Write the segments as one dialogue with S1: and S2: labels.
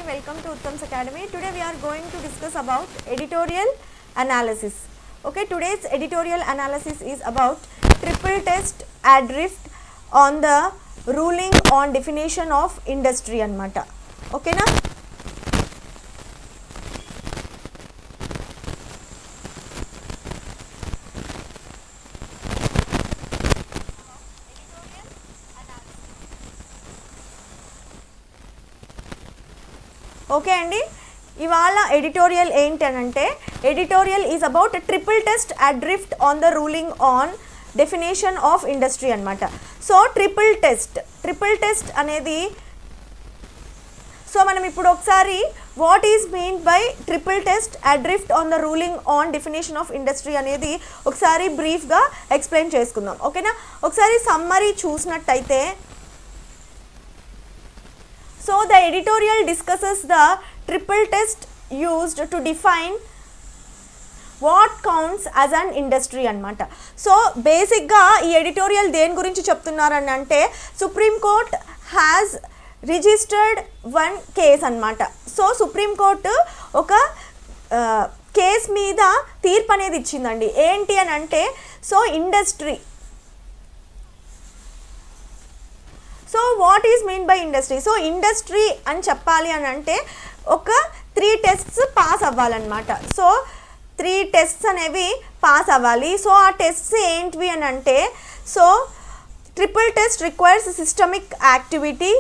S1: welcome to Uttam's Academy. Today we are going to discuss about editorial analysis. Okay, today's editorial analysis is about triple test adrift on the ruling on definition of industry anamata. Okay na? Okay అండి, ఇవాళ editorial ఏంటనంటే editorial is about triple test adrift on the ruling on definition of industry అనమాట. So triple test అనేది, so మనం ఇప్పుడు ఒకసారి what is mean by triple test adrift on the ruling on definition of industry అనేది ఒకసారి బ్రీఫ్గా explain చేసుకుందాం. ఓకేనా, ఒకసారి సమ్మరీ చూసినట్టయితే, so the editorial discusses the triple test used to define what counts as an industry anamata. So basic ga ee editorial దేని గురించి చెప్తున్నారని అంటే supreme court has registered one case అనమాట. సో సుప్రీం కోర్టు ఒక case మీద తీర్పు అనేది ఇచ్చిందండి. ఏంటి అని అంటే, so industry, so what is mean by industry? So industry అని చెప్పాలి అని అంటే ఒక 3 టెస్ట్స్ పాస్ అవ్వాలన్నమాట. సో 3 టెస్ట్స్ అనేవి పాస్ అవ్వాలి. సో ఆ టెస్ట్స్ ఏంటివి అని అంటే, so triple test requires systemic activity,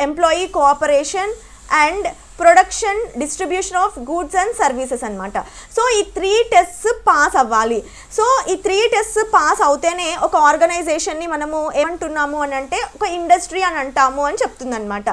S1: employee cooperation and production distribution of goods and services అనమాట. సో ఈ 3 టెస్ట్స్ పాస్ అవ్వాలి. సో ఈ 3 టెస్ట్స్ పాస్ అవుతేనే ఒక ఆర్గనైజేషన్ని మనము ఏమంటున్నాము అని అంటే ఒక ఇండస్ట్రీ అని అంటాము అని చెప్తుందనమాట.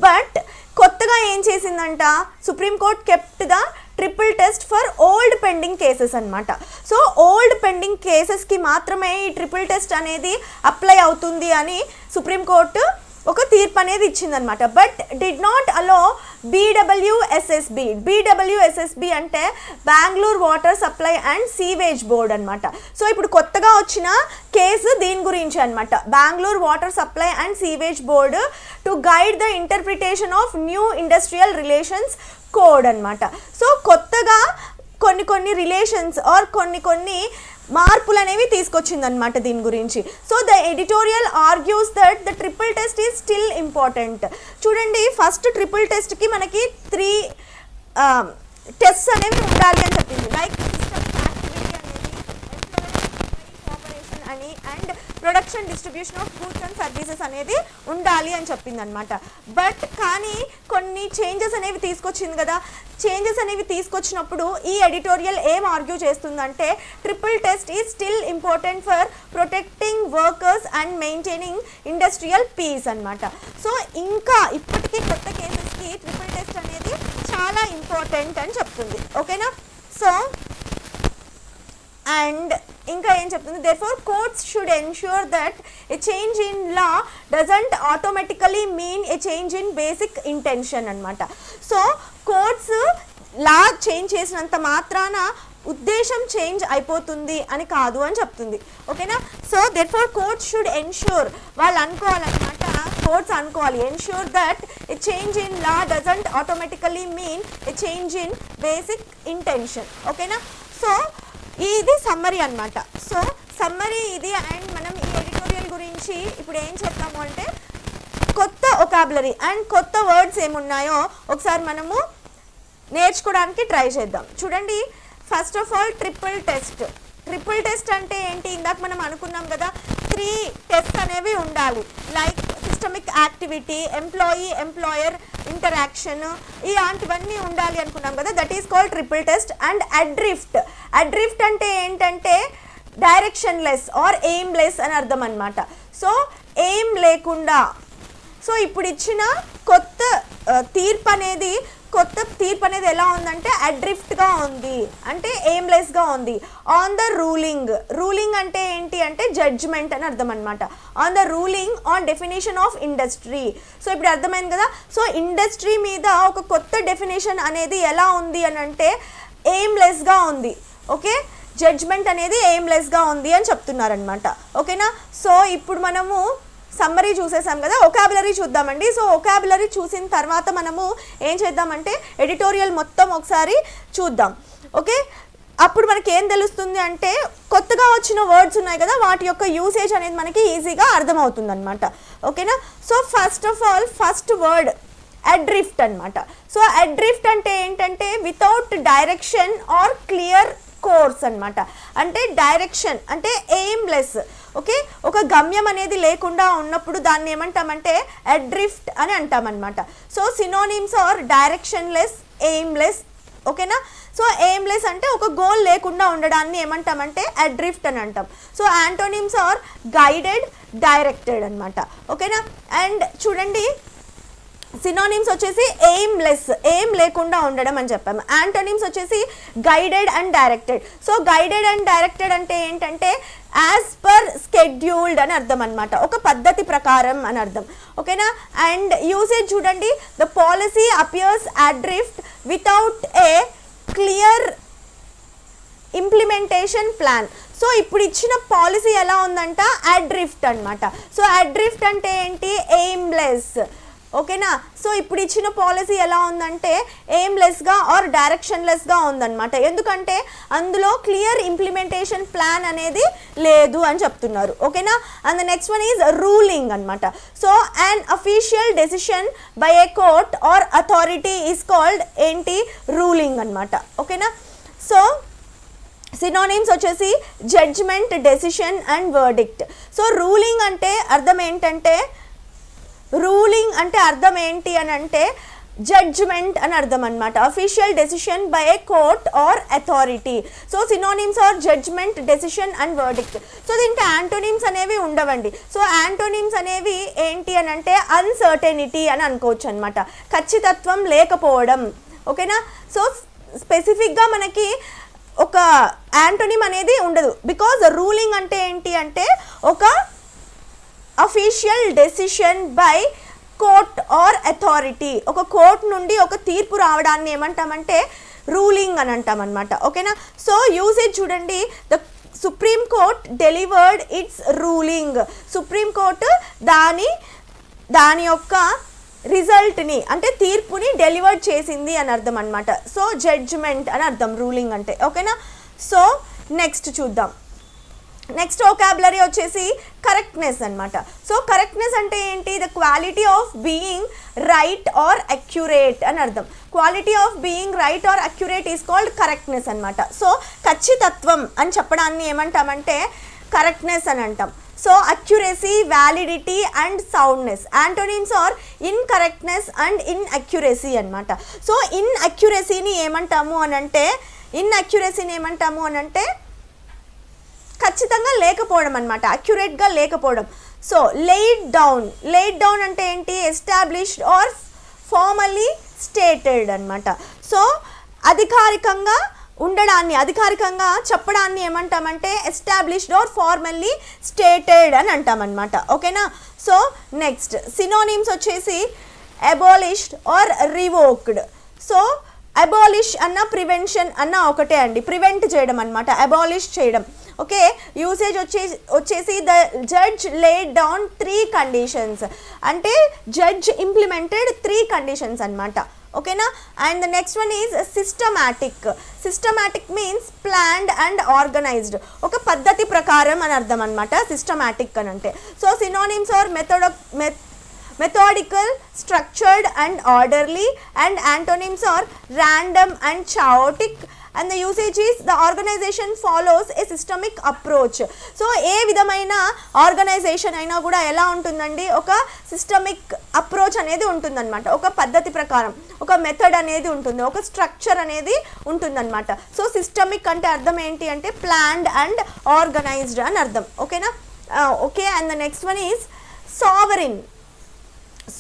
S1: బట్ కొత్తగా ఏం చేసిందంట, supreme court kept the triple test for old pending cases అనమాట. సో ఓల్డ్ పెండింగ్ కేసెస్కి మాత్రమే ఈ ట్రిపుల్ టెస్ట్ అనేది అప్లై అవుతుంది అని సుప్రీం కోర్టు ఒక తీర్పు అనేది ఇచ్చిందనమాట. బట్ డిడ్ నాట్ అలో బీడబ్ల్యూఎస్ఎస్బి అంటే Bengaluru water supply and sewage board అనమాట. సో ఇప్పుడు కొత్తగా వచ్చిన కేసు దీని గురించి అనమాట, Bengaluru water supply and sewage board to guide the interpretation of new industrial relations code అనమాట. సో కొత్తగా కొన్ని రిలేషన్స్ ఆర్ కొన్ని మార్పులు అనేవి తీసుకొచ్చిందనమాట దీని గురించి. So the editorial argues that the triple test is still important. చూడండి, ఫస్ట్ ట్రిపుల్ టెస్ట్కి మనకి 3 టెస్ట్స్ అనేవి ఉండాలి అని చెప్పింది. లైక్ సిస్టమ్ యాక్టివిటీ అనేది, కోఆపరేషన్ అని, and production distribution of goods and services అనేది ఉండాలి అని చెప్పింది అనమాట. బట్ కానీ కొన్ని చేంజెస్ అనేవి తీసుకొచ్చింది కదా. చేంజెస్ అనేవి తీసుకొచ్చినప్పుడు ఈ ఎడిటోరియల్ ఏం ఆర్గ్యూ చేస్తుందంటే triple test is still important for protecting workers and maintaining industrial peace అనమాట. సో ఇంకా ఇప్పటికీ కొత్త కేసెస్కి ట్రిపుల్ టెస్ట్ అనేది చాలా ఇంపార్టెంట్ అని చెప్తుంది. ఓకేనా, సో అండ్ ఇంకా ఏం చెప్తుంది, therefore courts should ensure that a change in law doesn't automatically mean a change in basic intention అనమాట. సో కోర్ట్స్ లా చేంజ్ చేసినంత మాత్రాన ఉద్దేశం చేంజ్ అయిపోతుంది అని కాదు అని చెప్తుంది. ఓకేనా, so therefore courts should ensure, వాళ్ళు అనుకోవాలన్నమాట, కోర్ట్స్ అనుకోవాలి, ensure that a change in law doesn't automatically mean a change in basic intention. ఓకేనా, సో ఇది సమ్మరీ అనమాట. సో సమ్మరీ ఇది. అండ్ మనం ఈ ఎడిటోరియల్ గురించి ఇప్పుడు ఏం చెప్తాము అంటే కొత్త ఒకాబులరీ అండ్ కొత్త వర్డ్స్ ఏమున్నాయో ఒకసారి మనము నేర్చుకోవడానికి ట్రై చేద్దాం. చూడండి, first of all triple test అంటే ఏంటి? ఇందాక మనం అనుకున్నాం కదా, 3 టెస్ట్ అనేవి ఉండాలి. Like systemic activity, employer interaction, ఇలాంటివన్నీ ఉండాలి అనుకున్నాం కదా. That is called triple test. And adrift అంటే ఏంటంటే డైరెక్షన్ లెస్ ఆర్ ఎయిమ్లెస్ అని అర్థం అనమాట. సో ఎయిమ్ లేకుండా. సో ఇప్పుడు ఇచ్చిన కొత్త తీర్పు అనేది ఎలా ఉందంటే అడ్రిఫ్ట్గా ఉంది, అంటే ఎయిమ్లెస్గా ఉంది. ఆన్ ద రూలింగ్ అంటే ఏంటి అంటే జడ్జ్మెంట్ అని అర్థం అనమాట. On the ruling on definition of industry. So ఇప్పుడు అర్థమైంది కదా. సో ఇండస్ట్రీ మీద ఒక కొత్త డెఫినేషన్ అనేది ఎలా ఉంది అని అంటే ఎయిమ్లెస్గా ఉంది. ఓకే, జడ్జ్మెంట్ అనేది ఎయిమ్లెస్గా ఉంది అని చెప్తున్నారనమాట. ఓకేనా, సో ఇప్పుడు మనము సమ్మరీ చూసేసాం కదా, ఒకాబులరీ చూద్దామండి. సో ఒకాబులరీ చూసిన తర్వాత మనము ఏం చేద్దామంటే ఎడిటోరియల్ మొత్తం ఒకసారి చూద్దాం. ఓకే, అప్పుడు మనకి ఏం తెలుస్తుంది అంటే కొత్తగా వచ్చిన వర్డ్స్ ఉన్నాయి కదా, వాటి యొక్క యూసేజ్ అనేది మనకి ఈజీగా అర్థమవుతుంది అనమాట. ఓకేనా. So first of all first word adrift అనమాట. సో అడ్రిఫ్ట్ అంటే ఏంటంటే without direction or clear course అనమాట. అంటే డైరెక్షన్ అంటే ఎయిమ్లెస్. ఓకే, ఒక గమ్యం అనేది లేకుండా ఉన్నప్పుడు దాన్ని ఏమంటామంటే అడ్రిఫ్ట్ అని అంటామన్నమాట. So synonyms are directionless, aimless. ఓకేనా. సో ఎయిమ్లెస్ అంటే ఒక గోల్ లేకుండా ఉండడాన్ని ఏమంటామంటే అడ్రిఫ్ట్ అని అంటాం. So antonyms are guided, directed అనమాట. ఓకేనా. అండ్ చూడండి సినోనిమ్స్ వచ్చేసి ఎయిమ్లెస్, ఎయిమ్ లేకుండా ఉండడం అని చెప్పాము. యాంటోనిమ్స్ వచ్చేసి guided and directed. So guided and directed అంటే ఏంటంటే యాజ్ పర్ స్కెడ్యూల్డ్ అని అర్థం అనమాట, ఒక పద్ధతి ప్రకారం అని అర్థం. ఓకేనా. అండ్ యూసేజ్ చూడండి, the policy appears adrift without a clear implementation plan. So ఇప్పుడు ఇచ్చిన పాలసీ ఎలా ఉందంట, అడ్రిఫ్ట్ అనమాట. సో అడ్రిఫ్ట్ అంటే ఏంటి, ఎయిమ్లెస్. ఓకేనా. సో ఇప్పుడు ఇచ్చిన పాలసీ ఎలా ఉందంటే ఎయిమ్లెస్గా ఆర్ డైరెక్షన్లెస్గా ఉందన్నమాట. ఎందుకంటే అందులో క్లియర్ ఇంప్లిమెంటేషన్ ప్లాన్ అనేది లేదు అని చెప్తున్నారు. ఓకేనా. And the next one is ruling అనమాట. So an official decision by a court or authority is called ఏంటి, రూలింగ్ అనమాట. ఓకేనా. సో సినోనిమ్స్ వచ్చేసి judgement, decision and verdict. So ruling అంటే అర్థం ఏంటంటే, రూలింగ్ అంటే అర్థం ఏంటి అని అంటే జడ్జ్మెంట్ అని అర్థం అనమాట. Official decision by a court or authority. So synonyms are judgment, decision and verdict. So దీంట్లో యాంటోనిమ్స్ అనేవి ఉండవండి. సో యాంటోనిమ్స్ అనేవి ఏంటి అని అంటే అన్సర్టెనిటీ అని అనుకోవచ్చు అనమాట, ఖచ్చితత్వం లేకపోవడం. ఓకేనా. సో స్పెసిఫిక్గా మనకి ఒక యాంటోనిమ్ అనేది ఉండదు. బికాజ్ రూలింగ్ అంటే ఏంటి అంటే ఒక official decision by court or authority, ఒక కోర్ట్ నుండి ఒక తీర్పు రావడాన్ని ఏమంటామంటే రూలింగ్ అని అంటాం అనమాట. ఓకేనా. సో యూసేజ్ చూడండి, the supreme court delivered it's ruling. Supreme court దాని యొక్క రిజల్ట్ని అంటే తీర్పుని డెలివర్ చేసింది అని అర్థం అనమాట. సో జడ్జ్మెంట్ అని అర్థం రూలింగ్ అంటే. ఓకేనా. సో నెక్స్ట్ చూద్దాం. నెక్స్ట్ వొకాబులరీ వచ్చేసి కరెక్ట్నెస్ అనమాట. సో కరెక్ట్నెస్ అంటే ఏంటి, the quality of being right or accurate అని అర్థం. Quality of being right or accurate is called correctness అనమాట. సో ఖచ్చితత్వం అని చెప్పడాన్ని ఏమంటామంటే కరెక్ట్నెస్ అని అంటాం. So accuracy, validity and soundness. Antonyms are incorrectness and inaccuracy అనమాట. సో ఇన్అక్యురసీని ఏమంటాము అనంటే ఖచ్చితంగా లేకపోవడం అనమాట, అక్యురేట్గా లేకపోవడం. సో లేడ్ డౌన్ అంటే ఏంటి, ఎస్టాబ్లిష్డ్ ఆర్ ఫార్మల్లీ స్టేటెడ్ అనమాట. సో అధికారికంగా చెప్పడాన్ని ఏమంటామంటే ఎస్టాబ్లిష్డ్ ఆర్ ఫార్మల్లీ స్టేటెడ్ అని అంటామన్నమాట. ఓకేనా. సో నెక్స్ట్ సినోనిమ్స్ వచ్చేసి abolished or revoked. So abolish అన్న ప్రివెన్షన్ అన్న ఒకటే అండి, ప్రివెంట్ చేయడం అనమాట, అబాలిష్ చేయడం. ఓకే. యూసేజ్ వచ్చేసి the judge laid down 3 conditions. అంటే జడ్జ్ ఇంప్లిమెంటెడ్ 3 కండిషన్స్ అనమాట. ఓకేనా. And the next one is systematic. Systematic means planned and organised, ఒక పద్ధతి ప్రకారం అని అర్థం అనమాట సిస్టమాటిక్ అని అంటే. So synonyms are methodical, structured and orderly, and antonyms are random and chaotic. And the usage is the organization follows a systemic approach. So ఏ విధమైన organisation అయినా కూడా ఎలా ఉంటుందండి, ఒక సిస్టమిక్ అప్రోచ్ అనేది ఉంటుందన్నమాట, ఒక పద్ధతి ప్రకారం ఒక మెథడ్ అనేది ఉంటుంది, ఒక స్ట్రక్చర్ అనేది ఉంటుందన్నమాట. సో సిస్టమిక్ అంటే అర్థం ఏంటి అంటే ప్లాన్డ్ అండ్ ఆర్గనైజ్డ్ అని అర్థం. ఓకేనా. Okay. And the next one is sovereign.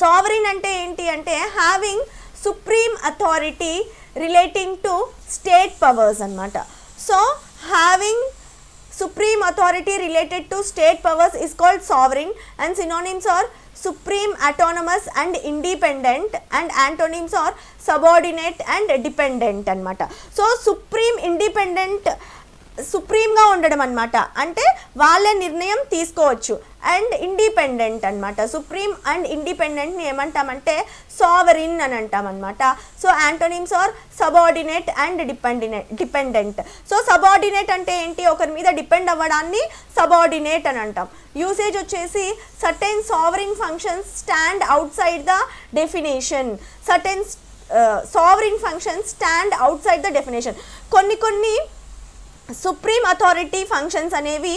S1: Sovereign అంటే ఏంటి అంటే having supreme authority relating to state powers అనమాట. So having supreme authority related to state powers is called sovereign. And synonyms are supreme, autonomous and independent, and antonyms are subordinate and dependent annamata. So supreme, independent, సుప్రీంగా ఉండడం అనమాట, అంటే వాళ్ళే నిర్ణయం తీసుకోవచ్చు. And independent అనమాట, supreme and ఇండిపెండెంట్ని ఏమంటామంటే సావరిన్ అని అంటాం అనమాట. So antonyms are subordinate and dependent. So subordinate అంటే ఏంటి, ఒకరి మీద డిపెండ్ అవ్వడాన్ని సబార్డినేట్ అని అంటాం. యూసేజ్ వచ్చేసి certain sovereign functions stand out side the definition. Certain sovereign functions stand out side the definition. కొన్ని సుప్రీం అథారిటీ ఫంక్షన్స్ అనేవి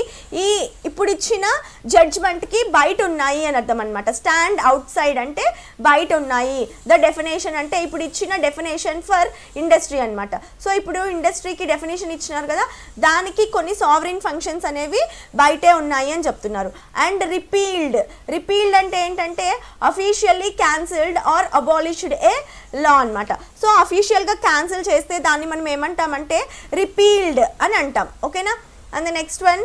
S1: ఇప్పుడు ఇచ్చిన జడ్జ్మెంట్కి బయట ఉన్నాయి అని అర్థం అనమాట. స్టాండ్ అవుట్ సైడ్ అంటే బయట ఉన్నాయి. ద డెఫినేషన్ అంటే ఇప్పుడు ఇచ్చిన డెఫినేషన్ ఫర్ ఇండస్ట్రీ అనమాట. సో ఇప్పుడు ఇండస్ట్రీకి డెఫినేషన్ ఇచ్చినారు కదా, దానికి కొన్ని సావరిన్ ఫంక్షన్స్ అనేవి బయటే ఉన్నాయి అని చెప్తున్నారు. అండ్ రిపీల్డ్ అంటే ఏంటంటే అఫీషియల్లీ క్యాన్సిల్డ్ ఆర్ అబాలిష్డ్ ఏ లా అనమాట. సో అఫీషియల్గా క్యాన్సిల్ చేస్తే దాన్ని మనం ఏమంటామంటే రిపీల్డ్ అని అంటాం. ఓకేనా. And the next one,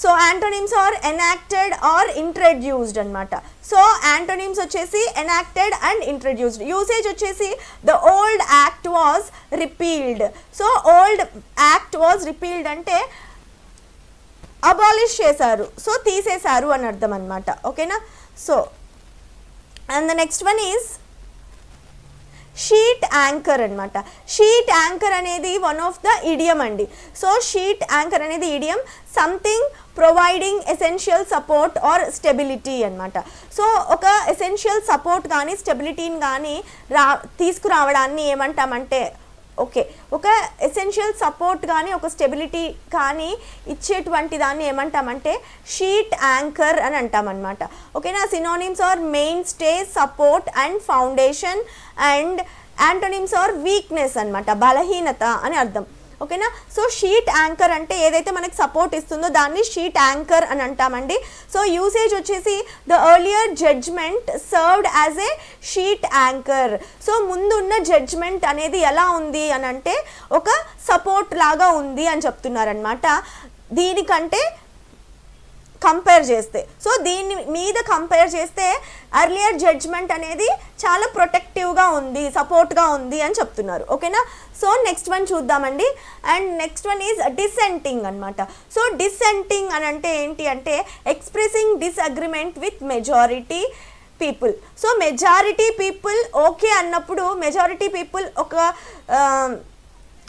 S1: so antonyms are enacted or introduced అనమాట. సో యాంటోనిమ్స్ వచ్చేసి ఎనాక్టెడ్ అండ్ ఇంట్రడ్యూస్డ్. యూసేజ్ వచ్చేసి the old act was repealed. So old act was repealed అంటే అబాలిష్ చేశారు, సో తీసేశారు అని అర్థం అనమాట. ఓకేనా. So and the next one is sheet anchor అనమాట. షీట్ యాంకర్ అనేది వన్ ఆఫ్ ద ఇడియం అండి. సో షీట్ యాంకర్ అనేది idiom, something providing essential support or stability అనమాట. సో ఒక ఎసెన్షియల్ సపోర్ట్ కానీ స్టెబిలిటీని కానీ తీసుకురావడాన్ని ఏమంటామంటే ఒక ఎసెన్షియల్ సపోర్ట్ కానీ ఒక స్టెబిలిటీ కానీ ఇచ్చేటువంటి దాన్ని ఏమంటామంటే షీట్ యాంకర్ అని అంటామన్నమాట. ఓకేనా. Synonyms are mainstay, support and foundation. And antonyms are weakness అనమాట, బలహీనత అని అర్థం. ఓకేనా. సో షీట్ యాంకర్ అంటే ఏదైతే మనకి సపోర్ట్ ఇస్తుందో దాన్ని షీట్ యాంకర్ అని అంటామండి. సో యూసేజ్ వచ్చేసి the earlier judgment served as a sheet anchor. So ముందున్న జడ్జ్మెంట్ అనేది ఎలా ఉంది అని అంటే ఒక సపోర్ట్ లాగా ఉంది అని చెప్తున్నారనమాట. దీనికంటే కంపేర్ చేస్తే, సో దీని మీద కంపేర్ చేస్తే ఎర్లియర్ జడ్జ్మెంట్ అనేది చాలా ప్రొటెక్టివ్గా ఉంది, సపోర్ట్గా ఉంది అని చెప్తున్నారు. ఓకేనా. సో నెక్స్ట్ వన్ చూద్దామండి. అండ్ నెక్స్ట్ వన్ ఈజ్ డిసెంటింగ్ అనమాట. సో డిసెంటింగ్ అని అంటే ఏంటి అంటే expressing డిస్అగ్రిమెంట్ with majority people. So majority people okay అన్నప్పుడు, మెజారిటీ పీపుల్ ఒక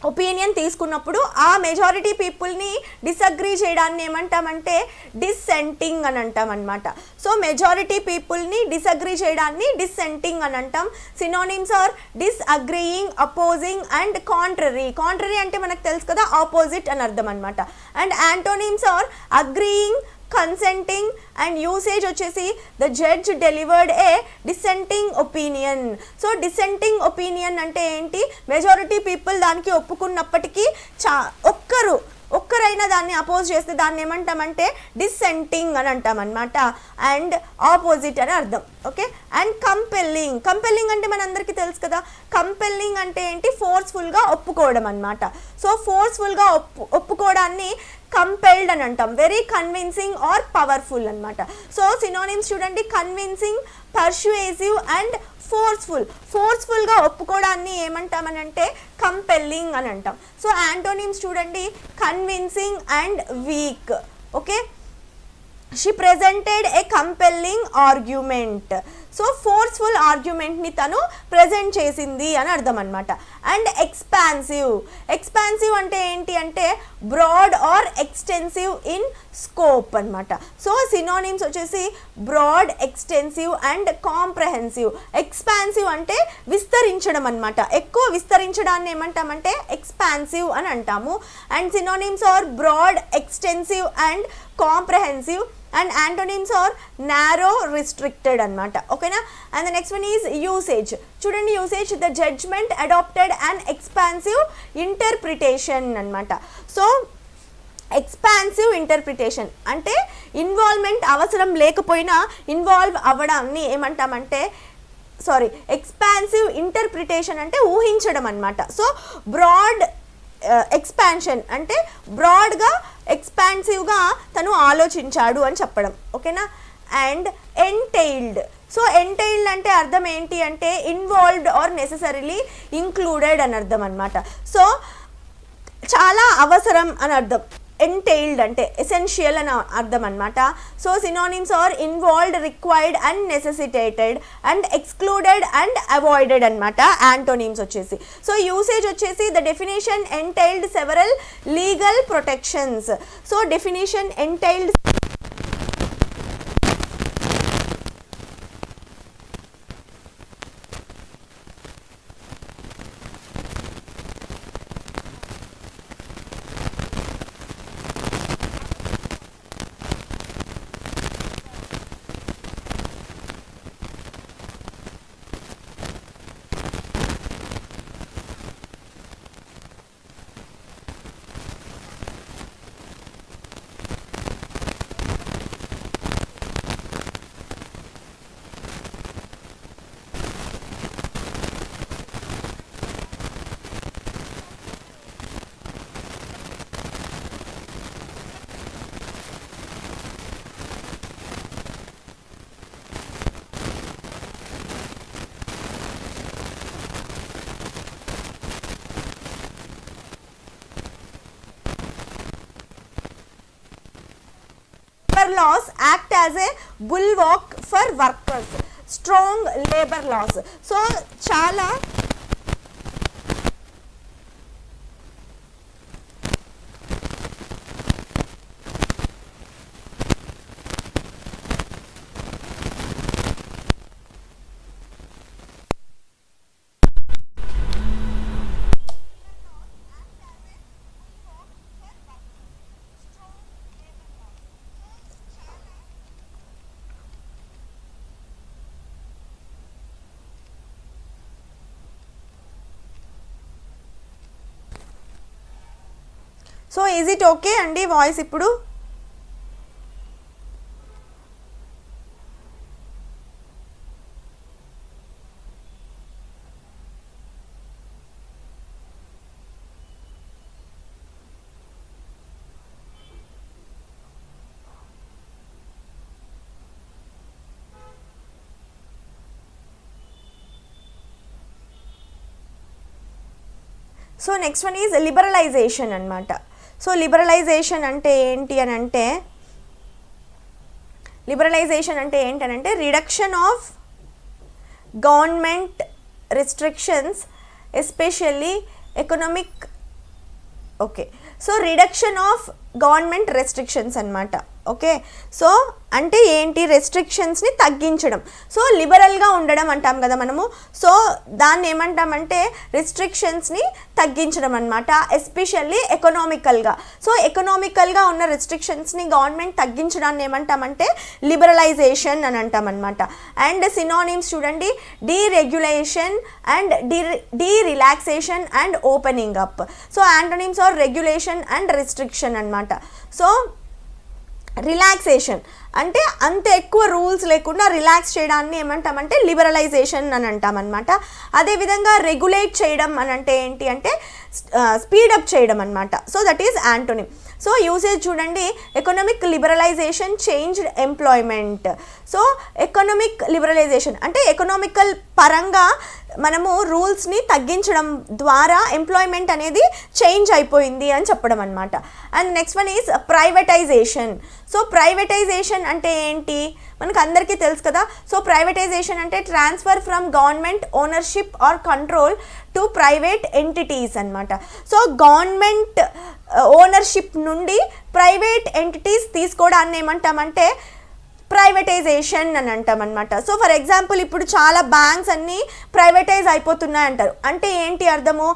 S1: ఒపీనియన్ తీసుకున్నప్పుడు ఆ మెజారిటీ పీపుల్ని డిసగ్రీ చేయడాన్ని ఏమంటామంటే డిస్సెంటింగ్ అని అంటాం అనమాట. సో మెజారిటీ పీపుల్ని డిసగ్రీ చేయడాన్ని డిస్సెంటింగ్ అని అంటాం. Synonyms are disagreeing, opposing and contrary. Contrary అంటే మనకు తెలుసు కదా, ఆపోజిట్ అని అర్థం అనమాట. And antonyms are agreeing, consenting. And usage వచ్చేసి the judge delivered a dissenting opinion. So dissenting opinion అంటే ఏంటి, మెజారిటీ పీపుల్ దానికి ఒప్పుకున్నప్పటికీ ఒక్కరైనా దాన్ని అపోజ్ చేస్తే దాన్ని ఏమంటామంటే డిసెంటింగ్ అని అంటాం అనమాట. అండ్ ఆపోజిట్ అని అర్థం. ఓకే. అండ్ కంపెల్లింగ్ అంటే మనందరికీ తెలుసు కదా, కంపెల్లింగ్ అంటే ఏంటి, ఫోర్స్ఫుల్గా ఒప్పుకోవడం అనమాట. సో ఫోర్స్ఫుల్గా ఒప్పుకోవడాన్ని కంపెల్డ్ అని అంటాం. వెరీ కన్విన్సింగ్ ఆర్ పవర్ఫుల్ అనమాట. సో సినోనిమ్స్ చూడండి, కన్విన్సింగ్, పర్సుయేసివ్ అండ్ ఫోర్స్ఫుల్గా ఒప్పుకోవడాన్ని ఏమంటామని అంటే కంపెల్లింగ్ అని అంటాం. సో యాంటోనిమ్స్ చూడండి, convincing and weak. Okay. She presented a compelling argument. So forceful ఆర్గ్యుమెంట్ని తను ప్రజెంట్ చేసింది అని అర్థం అనమాట. అండ్ ఎక్స్పాన్సివ్ అంటే ఏంటి అంటే broad or extensive in scope అనమాట. సో సినోనిమ్స్ వచ్చేసి broad, extensive and comprehensive. Expansive అంటే విస్తరించడం అనమాట, ఎక్కువ విస్తరించడాన్ని ఏమంటామంటే ఎక్స్పాన్సివ్ అని అంటాము. And synonyms are broad, extensive and comprehensive. And antonyms are narrow, restricted అనమాట. ఓకేనా. And the next one is usage. చూడండి, usage the judgement adopted and expansive interpretation అనమాట. సో ఎక్స్పాన్సివ్ ఇంటర్ప్రిటేషన్ అంటే ఇన్వాల్వ్మెంట్ అవసరం లేకపోయినా ఇన్వాల్వ్ అవ్వడాన్ని ఏమంటామంటే ఎక్స్పాన్సివ్ ఇంటర్ప్రిటేషన్ అంటే ఊహించడం అనమాట. సో బ్రాడ్ ఎక్స్పాన్షన్ అంటే బ్రాడ్గా, ఎక్స్పాన్సివ్గా తను ఆలోచించాడు అని చెప్పడం. ఓకేనా. అండ్ ఎంటైల్డ్. సో ఎంటైల్డ్ అంటే అర్థం ఏంటి అంటే ఇన్వాల్వ్డ్ ఆర్ నెసెసరీలీ ఇంక్లూడెడ్ అని అర్థం అనమాట. సో చాలా అవసరం అని అర్థం. ఎంటైల్డ్ అంటే ఎసెన్షియల్ అని అర్థం అనమాట. So synonyms are involved, required and necessitated and excluded and avoided అనమాట యాంటోనిమ్స్ వచ్చేసి. సో యూసేజ్ వచ్చేసి the definition entailed several legal protections. So definition entailed laws act as a bulwark for workers. Strong labor laws. So చాలా so is it okay అండి voice ఇప్పుడు? So next one is liberalisation అనమాట. So liberalisation అంటే ఏంటి అని అంటే, reduction of government restrictions especially economic. Okay, so reduction of government restrictions అనమాట. Okay, so అంటే ఏంటి? రెస్ట్రిక్షన్స్ని తగ్గించడం. సో లిబరల్గా ఉండడం అంటాం కదా మనము. సో దాన్ని ఏమంటామంటే రెస్ట్రిక్షన్స్ని తగ్గించడం అనమాట, ఎస్పెషల్లీ ఎకనామికల్గా. సో ఎకనామికల్గా ఉన్న రెస్ట్రిక్షన్స్ని గవర్నమెంట్ తగ్గించడాన్ని ఏమంటామంటే లిబరలైజేషన్ అని అంటాం అనమాట. అండ్ సినానిమ్స్ చూడండి, deregulation and relaxation and opening up. So antonyms are regulation and restriction అనమాట. సో రిలాక్సేషన్ అంటే అంత ఎక్కువ రూల్స్ లేకుండా రిలాక్స్ చేయడాన్ని ఏమంటామంటే లిబరలైజేషన్ అని అంటామన్నమాట. అదేవిధంగా రెగ్యులేట్ చేయడం అని అంటే ఏంటి అంటే స్పీడప్ చేయడం అనమాట. So that is antonym. So usage చూడండి, economic liberalisation changed employment. So economic liberalisation అంటే ఎకనామికల్ పరంగా మనము రూల్స్ని తగ్గించడం ద్వారా ఎంప్లాయ్మెంట్ అనేది చేంజ్ అయిపోయింది అని చెప్పడం అనమాట. And next one is privatisation. So privatisation అంటే ఏంటి మనకు అందరికీ తెలుసు కదా. సో ప్రైవేటైజేషన్ అంటే transfer from government ownership or control to private entities అనమాట. సో గవర్నమెంట్ ఓనర్షిప్ నుండి ప్రైవేట్ ఎంటిటీస్ తీసుకోవడాన్ని ఏమంటామంటే ప్రైవేటైజేషన్ అని అంటాం అనమాట. సో ఫర్ ఎగ్జాంపుల్ ఇప్పుడు చాలా బ్యాంక్స్ అన్నీ ప్రైవేటైజ్ అయిపోతున్నాయి అంటారు. అంటే ఏంటి అర్థము?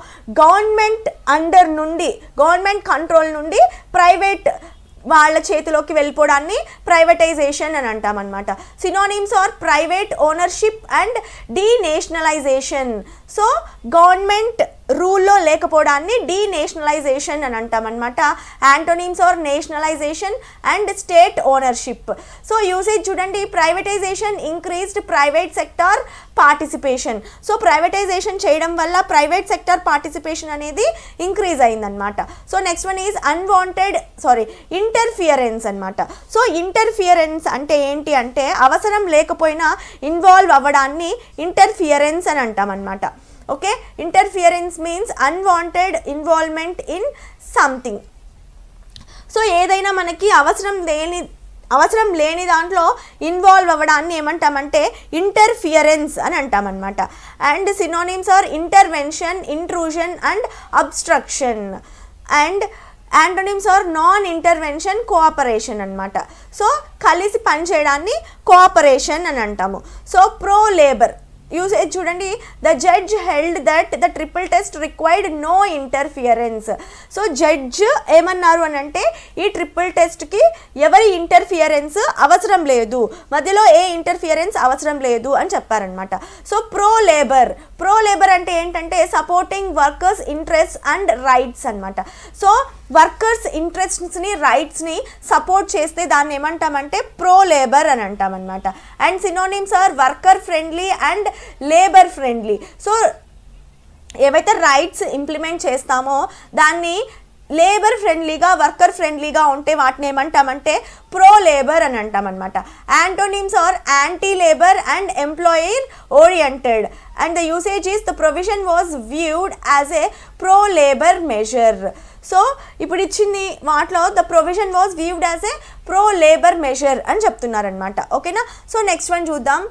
S1: గవర్నమెంట్ అండర్ నుండి, గవర్నమెంట్ కంట్రోల్ నుండి ప్రైవేట్ వాళ్ళ చేతిలోకి వెళ్ళిపోవడాన్ని ప్రైవేటైజేషన్ అని అంటాం అనమాట. Synonyms are private ownership and denationalisation. So government రూల్లో లేకపోవడాన్ని డీనేషనలైజేషన్ అని అంటాం అనమాట. Antonyms are nationalisation and state ownership. So usage చూడండి, privatisation increased private sector participation. So privatisation చేయడం వల్ల ప్రైవేట్ సెక్టార్ పార్టిసిపేషన్ అనేది ఇంక్రీజ్ అయిందనమాట. So next one is interference అనమాట. సో ఇంటర్ఫియరెన్స్ అంటే ఏంటి అంటే అవసరం లేకపోయినా ఇన్వాల్వ్ అవ్వడాన్ని ఇంటర్ఫియరెన్స్ అని అంటాం అనమాట. Okay, interference means unwanted involvement in something. So ఏదైనా మనకి అవసరం లేని దాంట్లో ఇన్వాల్వ్ అవ్వడాన్ని ఏమంటామంటే ఇంటర్ఫియరెన్స్ అని అంటామన్నమాట. And synonyms are intervention, intrusion and obstruction. And antonyms are non intervention, cooperation అనమాట. సో కలిసి పనిచేయడాన్ని కోఆపరేషన్ అని అంటాము. సో ప్రో లేబర్ యూసేజ్ చూడండి, the judge held that the triple test required no interference. So judge ఏమన్నారు అని అంటే ఈ ట్రిపుల్ టెస్ట్కి ఎవరి ఇంటర్ఫియరెన్స్ అవసరం లేదు, మధ్యలో ఏ ఇంటర్ఫియరెన్స్ అవసరం లేదు అని చెప్పారనమాట. సో ప్రో లేబర్ అంటే ఏంటంటే supporting workers interest and rights అనమాట. సో వర్కర్స్ ఇంట్రెస్ట్స్ని, రైట్స్ని సపోర్ట్ చేస్తే దాన్ని ఏమంటామంటే ప్రో లేబర్ అని అంటామన్నమాట. And synonyms are worker friendly and labour friendly. So ఏవైతే రైట్స్ ఇంప్లిమెంట్ చేస్తామో దాన్ని లేబర్ ఫ్రెండ్లీగా, వర్కర్ ఫ్రెండ్లీగా ఉంటే వాటిని ఏమంటామంటే ప్రో లేబర్ అని అంటామన్నమాట. Antonyms are anti labour and employer oriented. And the usage is the provision was viewed as a pro labour measure. So ఇప్పుడు ఇచ్చింది వాటిలో the provision was viewed as a pro labour measure అని చెప్తున్నారనమాట. ఓకేనా. So next one చూద్దాం,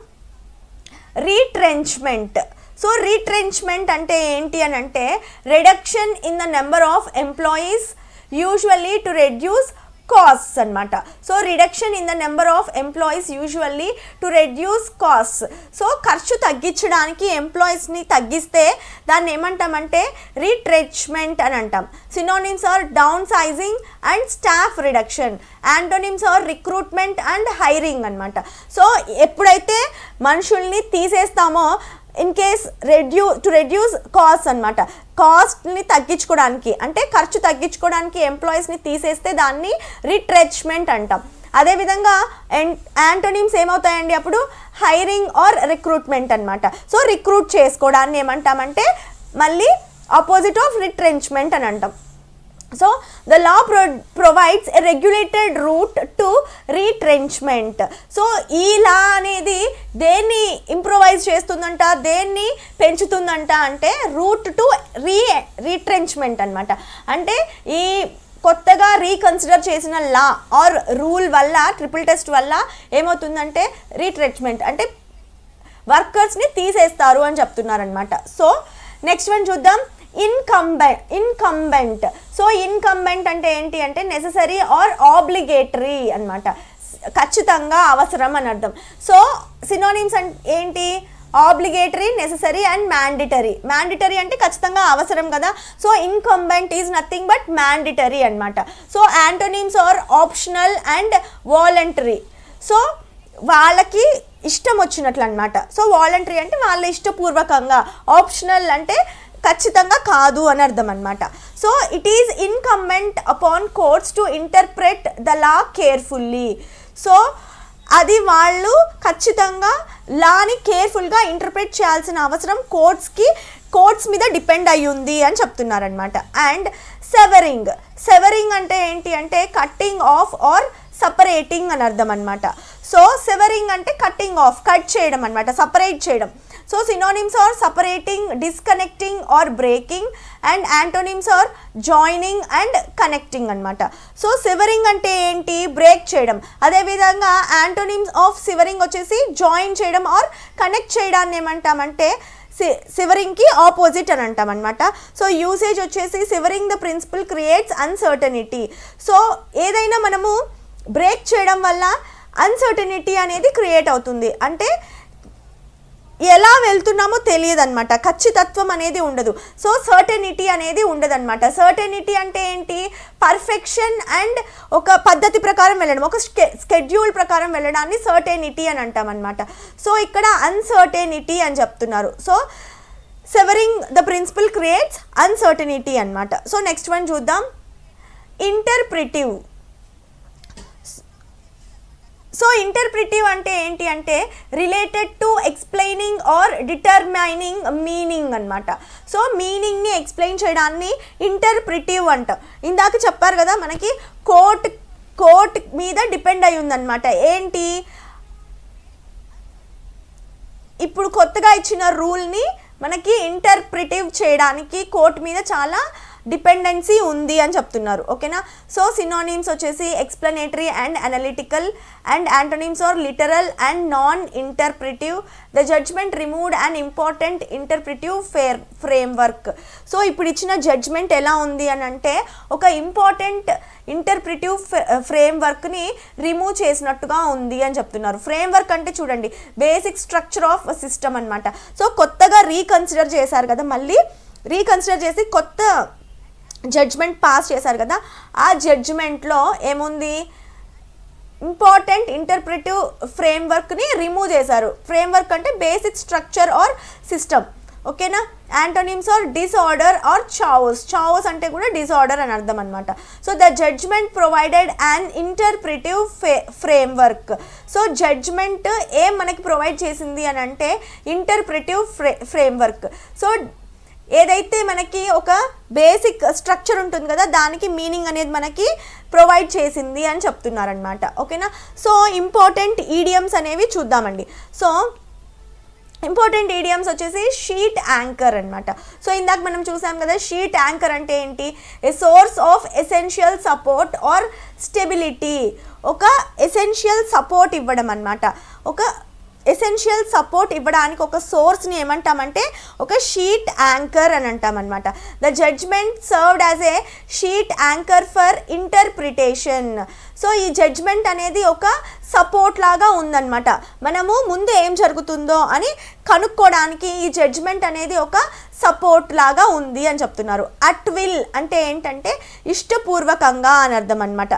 S1: రీట్రెంచ్మెంట్. So రీట్రెంచ్మెంట్ అంటే ఏంటి అని అంటే reduction in the number of employees usually to reduce costs అనమాట. So reduction in the number of employees usually to reduce costs. So ఖర్చు తగ్గించడానికి ఎంప్లాయీస్ని తగ్గిస్తే దాన్ని ఏమంటామంటే రీట్రెంచ్మెంట్ అని అంటాం. Synonyms are downsizing and staff reduction. Antonyms are recruitment and hiring అనమాట. సో ఎప్పుడైతే మనుషుల్ని తీసేస్తామో in case to reduce cost అనమాట, కాస్ట్ని తగ్గించుకోవడానికి అంటే ఖర్చు తగ్గించుకోవడానికి ఎంప్లాయీస్ని తీసేస్తే దాన్ని రీట్రెంచ్మెంట్ అంటాం. అదేవిధంగా యాంటోనిమ్స్ ఏమవుతాయండి అప్పుడు హైరింగ్ ఆర్ రిక్రూట్మెంట్ అనమాట. సో రిక్రూట్ చేసుకోవడాన్ని ఏమంటామంటే మళ్ళీ ఆపోజిట్ ఆఫ్ రిట్రెంచ్మెంట్ అని అంటాం. So the law provides a regulated route to retrenchment. So ఈ లా అనేది దేన్ని ఇంప్రొవైజ్ చేస్తుందంట, దేన్ని పెంచుతుందంట అంటే రూట్ టు రీట్రెంచ్మెంట్ అనమాట. అంటే ఈ కొత్తగా రీకన్సిడర్ చేసిన లా ఆర్ రూల్ వల్ల, ట్రిపుల్ టెస్ట్ వల్ల ఏమవుతుందంటే రీట్రెంచ్మెంట్ అంటే వర్కర్స్ని తీసేస్తారు అని చెప్తున్నారనమాట. సో నెక్స్ట్ వన్ చూద్దాం, ఇన్కంబెంట్. సో ఇన్కంబెంట్ అంటే ఏంటి అంటే నెససరీ ఆర్ ఆబ్లిగేటరీ అనమాట, ఖచ్చితంగా అవసరం అని అర్థం. సో సినోనిమ్స్ ఏంటి, obligatory, necessary and mandatory. Mandatory అంటే ఖచ్చితంగా అవసరం కదా. So incumbent is nothing but mandatory అనమాట. So antonyms are optional and voluntary. So వాళ్ళకి ఇష్టం వచ్చినట్లు అనమాట. సో వాలంటరీ అంటే వాళ్ళ ఇష్టపూర్వకంగా, ఆప్షనల్ అంటే ఖచ్చితంగా కాదు అని అర్థం అనమాట. So it is incumbent upon courts to interpret the law carefully. So అది వాళ్ళు ఖచ్చితంగా లాని కేర్ఫుల్గా ఇంటర్ప్రెట్ చేయాల్సిన అవసరం కోర్ట్స్ మీద డిపెండ్ అయ్యి ఉంది అని చెప్తున్నారనమాట. అండ్ సెవరింగ్ అంటే ఏంటి అంటే కట్టింగ్ ఆఫ్ ఆర్ సపరేటింగ్ అని అర్థం అనమాట. సో సెవరింగ్ అంటే కట్టింగ్ ఆఫ్, కట్ చేయడం అనమాట, సపరేట్ చేయడం. So synonyms are separating, disconnecting or breaking. And antonyms are joining and connecting అనమాట. సో సివరింగ్ అంటే ఏంటి, బ్రేక్ చేయడం. అదేవిధంగా యాంటోనిమ్స్ ఆఫ్ సివరింగ్ వచ్చేసి జాయిన్ చేయడం ఆర్ కనెక్ట్ చేయడాన్ని ఏమంటామంటే సివరింగ్కి ఆపోజిట్ అని అంటాం అనమాట. సో యూసేజ్ వచ్చేసి severing the principle creates uncertainty. So ఏదైనా మనము బ్రేక్ చేయడం వల్ల అన్సర్టనిటీ అనేది క్రియేట్ అవుతుంది. అంటే ఎలా వెళ్తున్నామో తెలియదు అనమాట, ఖచ్చితత్వం అనేది ఉండదు. సో సర్టెనిటీ అనేది ఉండదన్నమాట. సర్టెనిటీ అంటే ఏంటి, పర్ఫెక్షన్ అండ్ ఒక పద్ధతి ప్రకారం వెళ్ళడం, ఒక స్కెడ్యూల్ ప్రకారం వెళ్ళడాన్ని సర్టెనిటీ అని అంటాం అనమాట. సో ఇక్కడ అన్సర్టెనిటీ అని చెప్తున్నారు. So severing the principle creates uncertainty అనమాట. సో నెక్స్ట్ వన్ చూద్దాం, ఇంటర్ప్రిటివ్. సో ఇంటర్ప్రిటివ్ అంటే ఏంటి అంటే related to explaining or determining meaning అనమాట. సో మీనింగ్ని ఎక్స్ప్లెయిన్ చేయడాన్ని ఇంటర్ప్రిటివ్ అంటాం. ఇందాక చెప్పారు కదా మనకి కోర్ట్ మీద డిపెండ్ అయి ఉందన్నమాట. ఏంటి, ఇప్పుడు కొత్తగా ఇచ్చిన రూల్ని మనకి ఇంటర్ప్రిటివ్ చేయడానికి కోర్ట్ మీద చాలా డిపెండెన్సీ ఉంది అని చెప్తున్నారు. ఓకేనా. సో సినోనిమ్స్ వచ్చేసి explanatory and analytical, and antonyms are literal and non interpretive. The judgement removed and important interpretive framework. So ఇప్పుడు ఇచ్చిన జడ్జ్మెంట్ ఎలా ఉంది అని అంటే ఒక ఇంపార్టెంట్ ఇంటర్ప్రిటివ్ ఫ్రేమ్వర్క్ని రిమూవ్ చేసినట్టుగా ఉంది అని చెప్తున్నారు. ఫ్రేమ్వర్క్ అంటే చూడండి బేసిక్ స్ట్రక్చర్ ఆఫ్ సిస్టమ్ అనమాట. సో కొత్తగా రీకన్సిడర్ చేశారు కదా, మళ్ళీ రీకన్సిడర్ చేసి కొత్త జడ్జ్మెంట్ పాస్ చేశారు కదా, ఆ జడ్జ్మెంట్లో ఏముంది, ఇంపార్టెంట్ ఇంటర్ప్రిటివ్ ఫ్రేమ్వర్క్ని రిమూవ్ చేశారు. ఫ్రేమ్వర్క్ అంటే బేసిక్ స్ట్రక్చర్ ఆర్ సిస్టమ్. ఓకేనా. Antonyms are disorder or chaos. Chaos అంటే కూడా డిసార్డర్ అని అర్థం అనమాట. So the judgement provided and interpretive framework. So judgement ఏం మనకి ప్రొవైడ్ చేసింది అని అంటే ఇంటర్ప్రిటివ్ ఫ్రేమ్వర్క్. సో ఏదైతే మనకి ఒక బేసిక్ స్ట్రక్చర్ ఉంటుంది కదా, దానికి మీనింగ్ అనేది మనకి ప్రొవైడ్ చేసింది అని చెప్తున్నారనమాట. ఓకేనా. సో ఇంపార్టెంట్ ఈడియమ్స్ అనేవి చూద్దామండి. సో ఇంపార్టెంట్ ఈడియమ్స్ వచ్చేసి షీట్ యాంకర్ అనమాట. సో ఇందాక మనం చూసాం కదా, షీట్ యాంకర్ అంటే ఏంటి, a source of essential support or stability. ఒక ఎసెన్షియల్ సపోర్ట్ ఇవ్వడం అనమాట. ఒక ఎసెన్షియల్ సపోర్ట్ ఇవ్వడానికి ఒక సోర్స్ని ఏమంటామంటే ఒక షీట్ యాంకర్ అని అంటామన్నమాట. The judgement served as a sheet anchor for interpretation. So ఈ జడ్జ్మెంట్ అనేది ఒక సపోర్ట్ లాగా ఉందన్నమాట. మనము ముందు ఏం జరుగుతుందో అని కనుక్కోవడానికి ఈ జడ్జ్మెంట్ అనేది ఒక సపోర్ట్ లాగా ఉంది అని చెప్తున్నారు. అట్ విల్ అంటే ఏంటంటే ఇష్టపూర్వకంగా అని అర్థం అనమాట.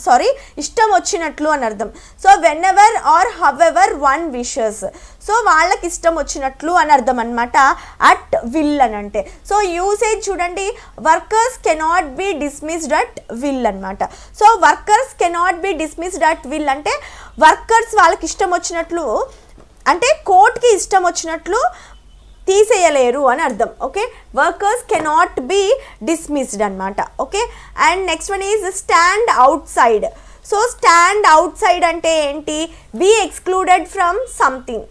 S1: సారీ, ఇష్టం వచ్చినట్లు అని అర్థం. So whenever or however one wishes. So వాళ్ళకి ఇష్టం వచ్చినట్లు అని అర్థం అనమాట అట్ విల్ అని అంటే. సో యూసేజ్ చూడండి, workers cannot be dismissed at will అనమాట. So workers cannot be dismissed at will అంటే వర్కర్స్ వాళ్ళకి ఇష్టం వచ్చినట్లు, అంటే కోర్టుకి ఇష్టం వచ్చినట్లు తీసేయలేరు అని అర్థం. Okay, workers cannot be dismissed అనమాట. Okay, and next one is stand outside. So stand outside అంటే ఏంటి, బి ఎక్స్క్లూడెడ్ ఫ్రమ్ సంథింగ్.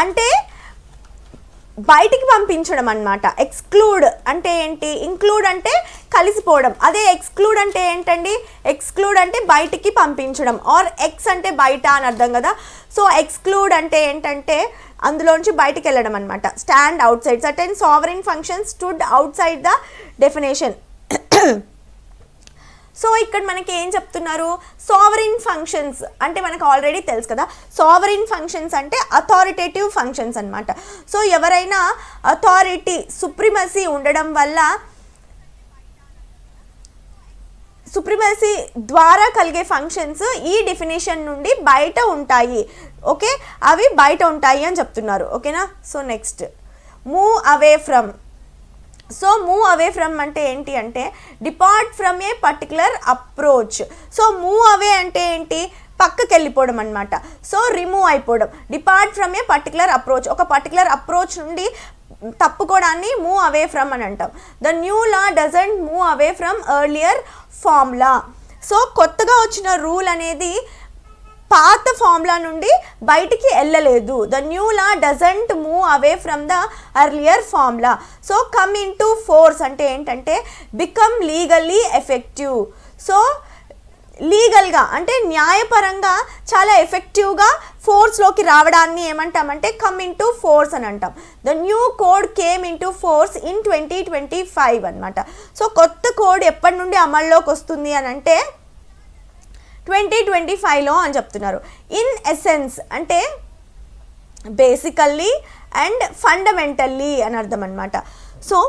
S1: అంటే బయటికి పంపించడం అనమాట. ఎక్స్క్లూడ్ అంటే ఏంటి, ఇంక్లూడ్ అంటే కలిసిపోవడం. అదే ఎక్స్క్లూడ్ అంటే ఏంటండి, ఎక్స్క్లూడ్ అంటే బయటికి పంపించడం, ఆర్ ఎక్స్ అంటే బయట అని అర్థం కదా. సో ఎక్స్క్లూడ్ అంటే ఏంటంటే అందులోంచి బయటికి వెళ్ళడం అనమాట. Stand out side. Certain sovereign function stood out side the definition. So ఇక్కడ మనకి ఏం చెప్తున్నారు, సావరిన్ ఫంక్షన్స్ అంటే మనకు ఆల్రెడీ తెలుసు కదా. సావరిన్ ఫంక్షన్స్ అంటే అథారిటేటివ్ ఫంక్షన్స్ అనమాట. సో ఎవరైనా అథారిటీ సుప్రిమసీ ఉండడం వల్ల, సుప్రిమసీ ద్వారా కలిగే ఫంక్షన్స్ ఈ డెఫినేషన్ నుండి బయట ఉంటాయి. ఓకే, అవి బయట ఉంటాయి అని చెప్తున్నారు. ఓకేనా. So next move away from. So move away from అంటే ఏంటి అంటే depart from A particular approach. So move away అంటే ఏంటి, పక్కకి వెళ్ళిపోవడం అనమాట. సో రిమూవ్ అయిపోవడం. Depart from A particular approach, ఒక పర్టికులర్ అప్రోచ్ నుండి తప్పుకోవడాన్ని మూవ్ అవే ఫ్రమ్ అని అంటాం. The new law doesn't move away from earlier formula. So కొత్తగా వచ్చిన రూల్ అనేది పాత ఫార్ములా నుండి బయటికి వెళ్ళలేదు. The new law doesn't move away from the earlier formula. So come in to force అంటే ఏంటంటే బికమ్ లీగల్లీ ఎఫెక్టివ్. సో లీగల్గా అంటే న్యాయపరంగా చాలా ఎఫెక్టివ్గా ఫోర్స్లోకి రావడాన్ని ఏమంటామంటే కమ్ ఇన్ టు ఫోర్స్ అని అంటాం. The new code came in to force in 2025 అనమాట. సో కొత్త కోడ్ ఎప్పటి నుండి అమల్లోకి వస్తుంది అని అంటే 2025లో అని చెప్తున్నారు. ఇన్ ఎసెన్స్ అంటే బేసికల్లీ అండ్ ఫండమెంటల్లీ అని అర్థం అనమాట. సో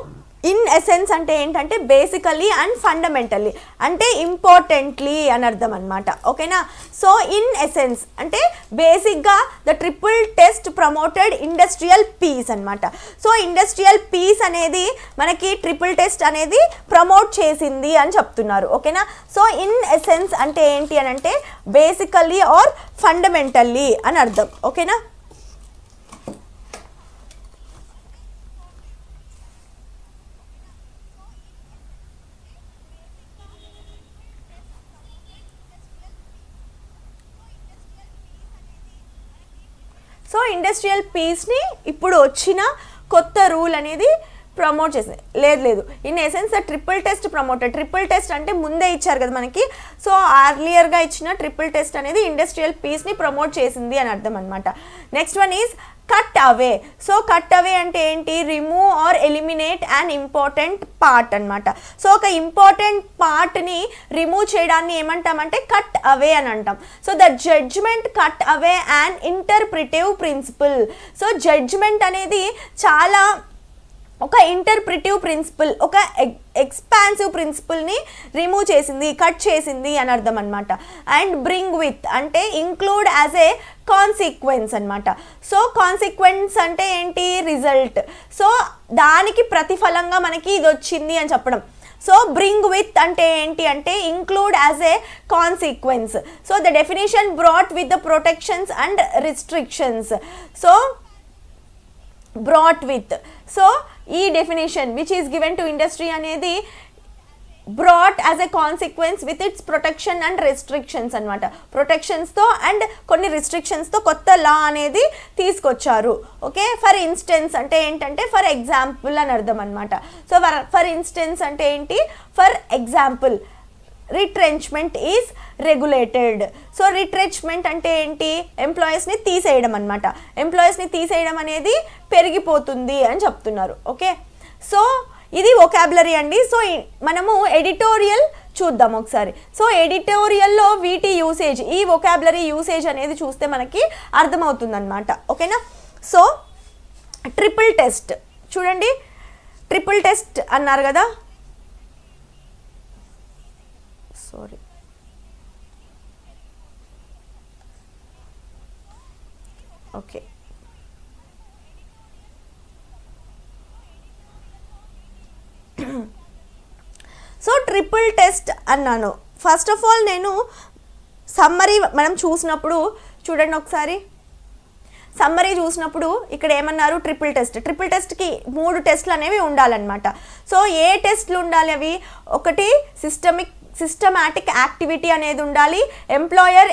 S1: ఇన్ ఎసెన్స్ అంటే ఏంటంటే బేసికల్లీ అండ్ ఫండమెంటల్లీ అంటే ఇంపార్టెంట్లీ అని అర్థం అనమాట. ఓకేనా. సో ఇన్ ఎసెన్స్ అంటే బేసిక్గా the triple test promoted industrial peace అనమాట. సో ఇండస్ట్రియల్ పీస్ అనేది మనకి ట్రిపుల్ టెస్ట్ అనేది ప్రమోట్ చేసింది అని చెప్తున్నారు. ఓకేనా. సో ఇన్ ఎసెన్స్ అంటే ఏంటి అని అంటే బేసికల్లీ ఆర్ ఫండమెంటల్లీ అని అర్థం. ఓకేనా. సో ఇండస్ట్రియల్ పీస్ని ఇప్పుడు వచ్చిన కొత్త రూల్ అనేది ప్రమోట్ చేసింది. లేదు in essence the triple test promoted. Triple test అంటే ముందే ఇచ్చారు కదా మనకి, సో ఆర్లియర్గా ఇచ్చిన ట్రిపుల్ టెస్ట్ అనేది ఇండస్ట్రియల్ పీస్ని ప్రమోట్ చేసింది అని అర్థం అనమాట. Next one is cut away. So cut away అంటే ఏంటి? Remove or eliminate an important part అనమాట. సో ఒక ఇంపార్టెంట్ పార్ట్ని రిమూవ్ చేయడాన్ని ఏమంటామంటే కట్ అవే అని అంటాం. So the judgement cut away an interpretive principle. So judgement అనేది చాలా ఒక ఇంటర్ప్రిటివ్ ప్రిన్సిపల్, ఒక ఎక్స్పాన్సివ్ ప్రిన్సిపల్ని రిమూవ్ చేసింది, కట్ చేసింది అని అర్థం అనమాట. అండ్ బ్రింగ్ విత్ అంటే ఇంక్లూడ్ యాజ్ ఏ కాన్సిక్వెన్స్ అనమాట. సో కాన్సిక్వెన్స్ అంటే ఏంటి? రిజల్ట్. సో దానికి ప్రతిఫలంగా మనకి ఇది వచ్చింది అని చెప్పడం. సో బ్రింగ్ విత్ అంటే ఏంటి అంటే include as a consequence. So the definition brought with the protections and restrictions. So brought with. So ఈ definition which is given to industry అనేది brought as a consequence with its protection and restrictions అనమాట. ప్రొటెక్షన్స్తో and కొన్ని రిస్ట్రిక్షన్స్తో కొత్త లా అనేది తీసుకొచ్చారు. Okay, for instance అంటే ఏంటంటే ఫర్ ఎగ్జాంపుల్ అని అర్థం అనమాట. సో ఫర్ ఇన్స్టెన్స్ అంటే ఏంటి? For example retrenchment is regulated. So retrenchment అంటే ఏంటి? ఎంప్లాయీస్ని తీసేయడం అనమాట. ఎంప్లాయీస్ని తీసేయడం అనేది పెరిగిపోతుంది అని చెప్తున్నారు. ఓకే, సో ఇది వొకాబులరీ అండి. సో మనము ఎడిటోరియల్ చూద్దాం ఒకసారి. సో ఎడిటోరియల్లో వీటి యూసేజ్, ఈ వొకాబులరీ యూసేజ్ అనేది చూస్తే మనకి అర్థమవుతుంది అనమాట. ఓకేనా? సో ట్రిపుల్ టెస్ట్ చూడండి, ట్రిపుల్ టెస్ట్ అన్నారు కదా. Sorry, okay, so triple test అన్నాను. ఫస్ట్ ఆఫ్ ఆల్ నేను సమ్మరీ మనం చూసినప్పుడు చూడండి ఒకసారి, సమ్మరీ చూసినప్పుడు ఇక్కడ ఏమన్నారు? Triple test. ట్రిపుల్ టెస్ట్కి 3 టెస్ట్లు అనేవి ఉండాలన్నమాట. సో ఏ టెస్ట్లు ఉండాలి అవి? ఒకటి సిస్టమాటిక్ యాక్టివిటీ అనేది ఉండాలి,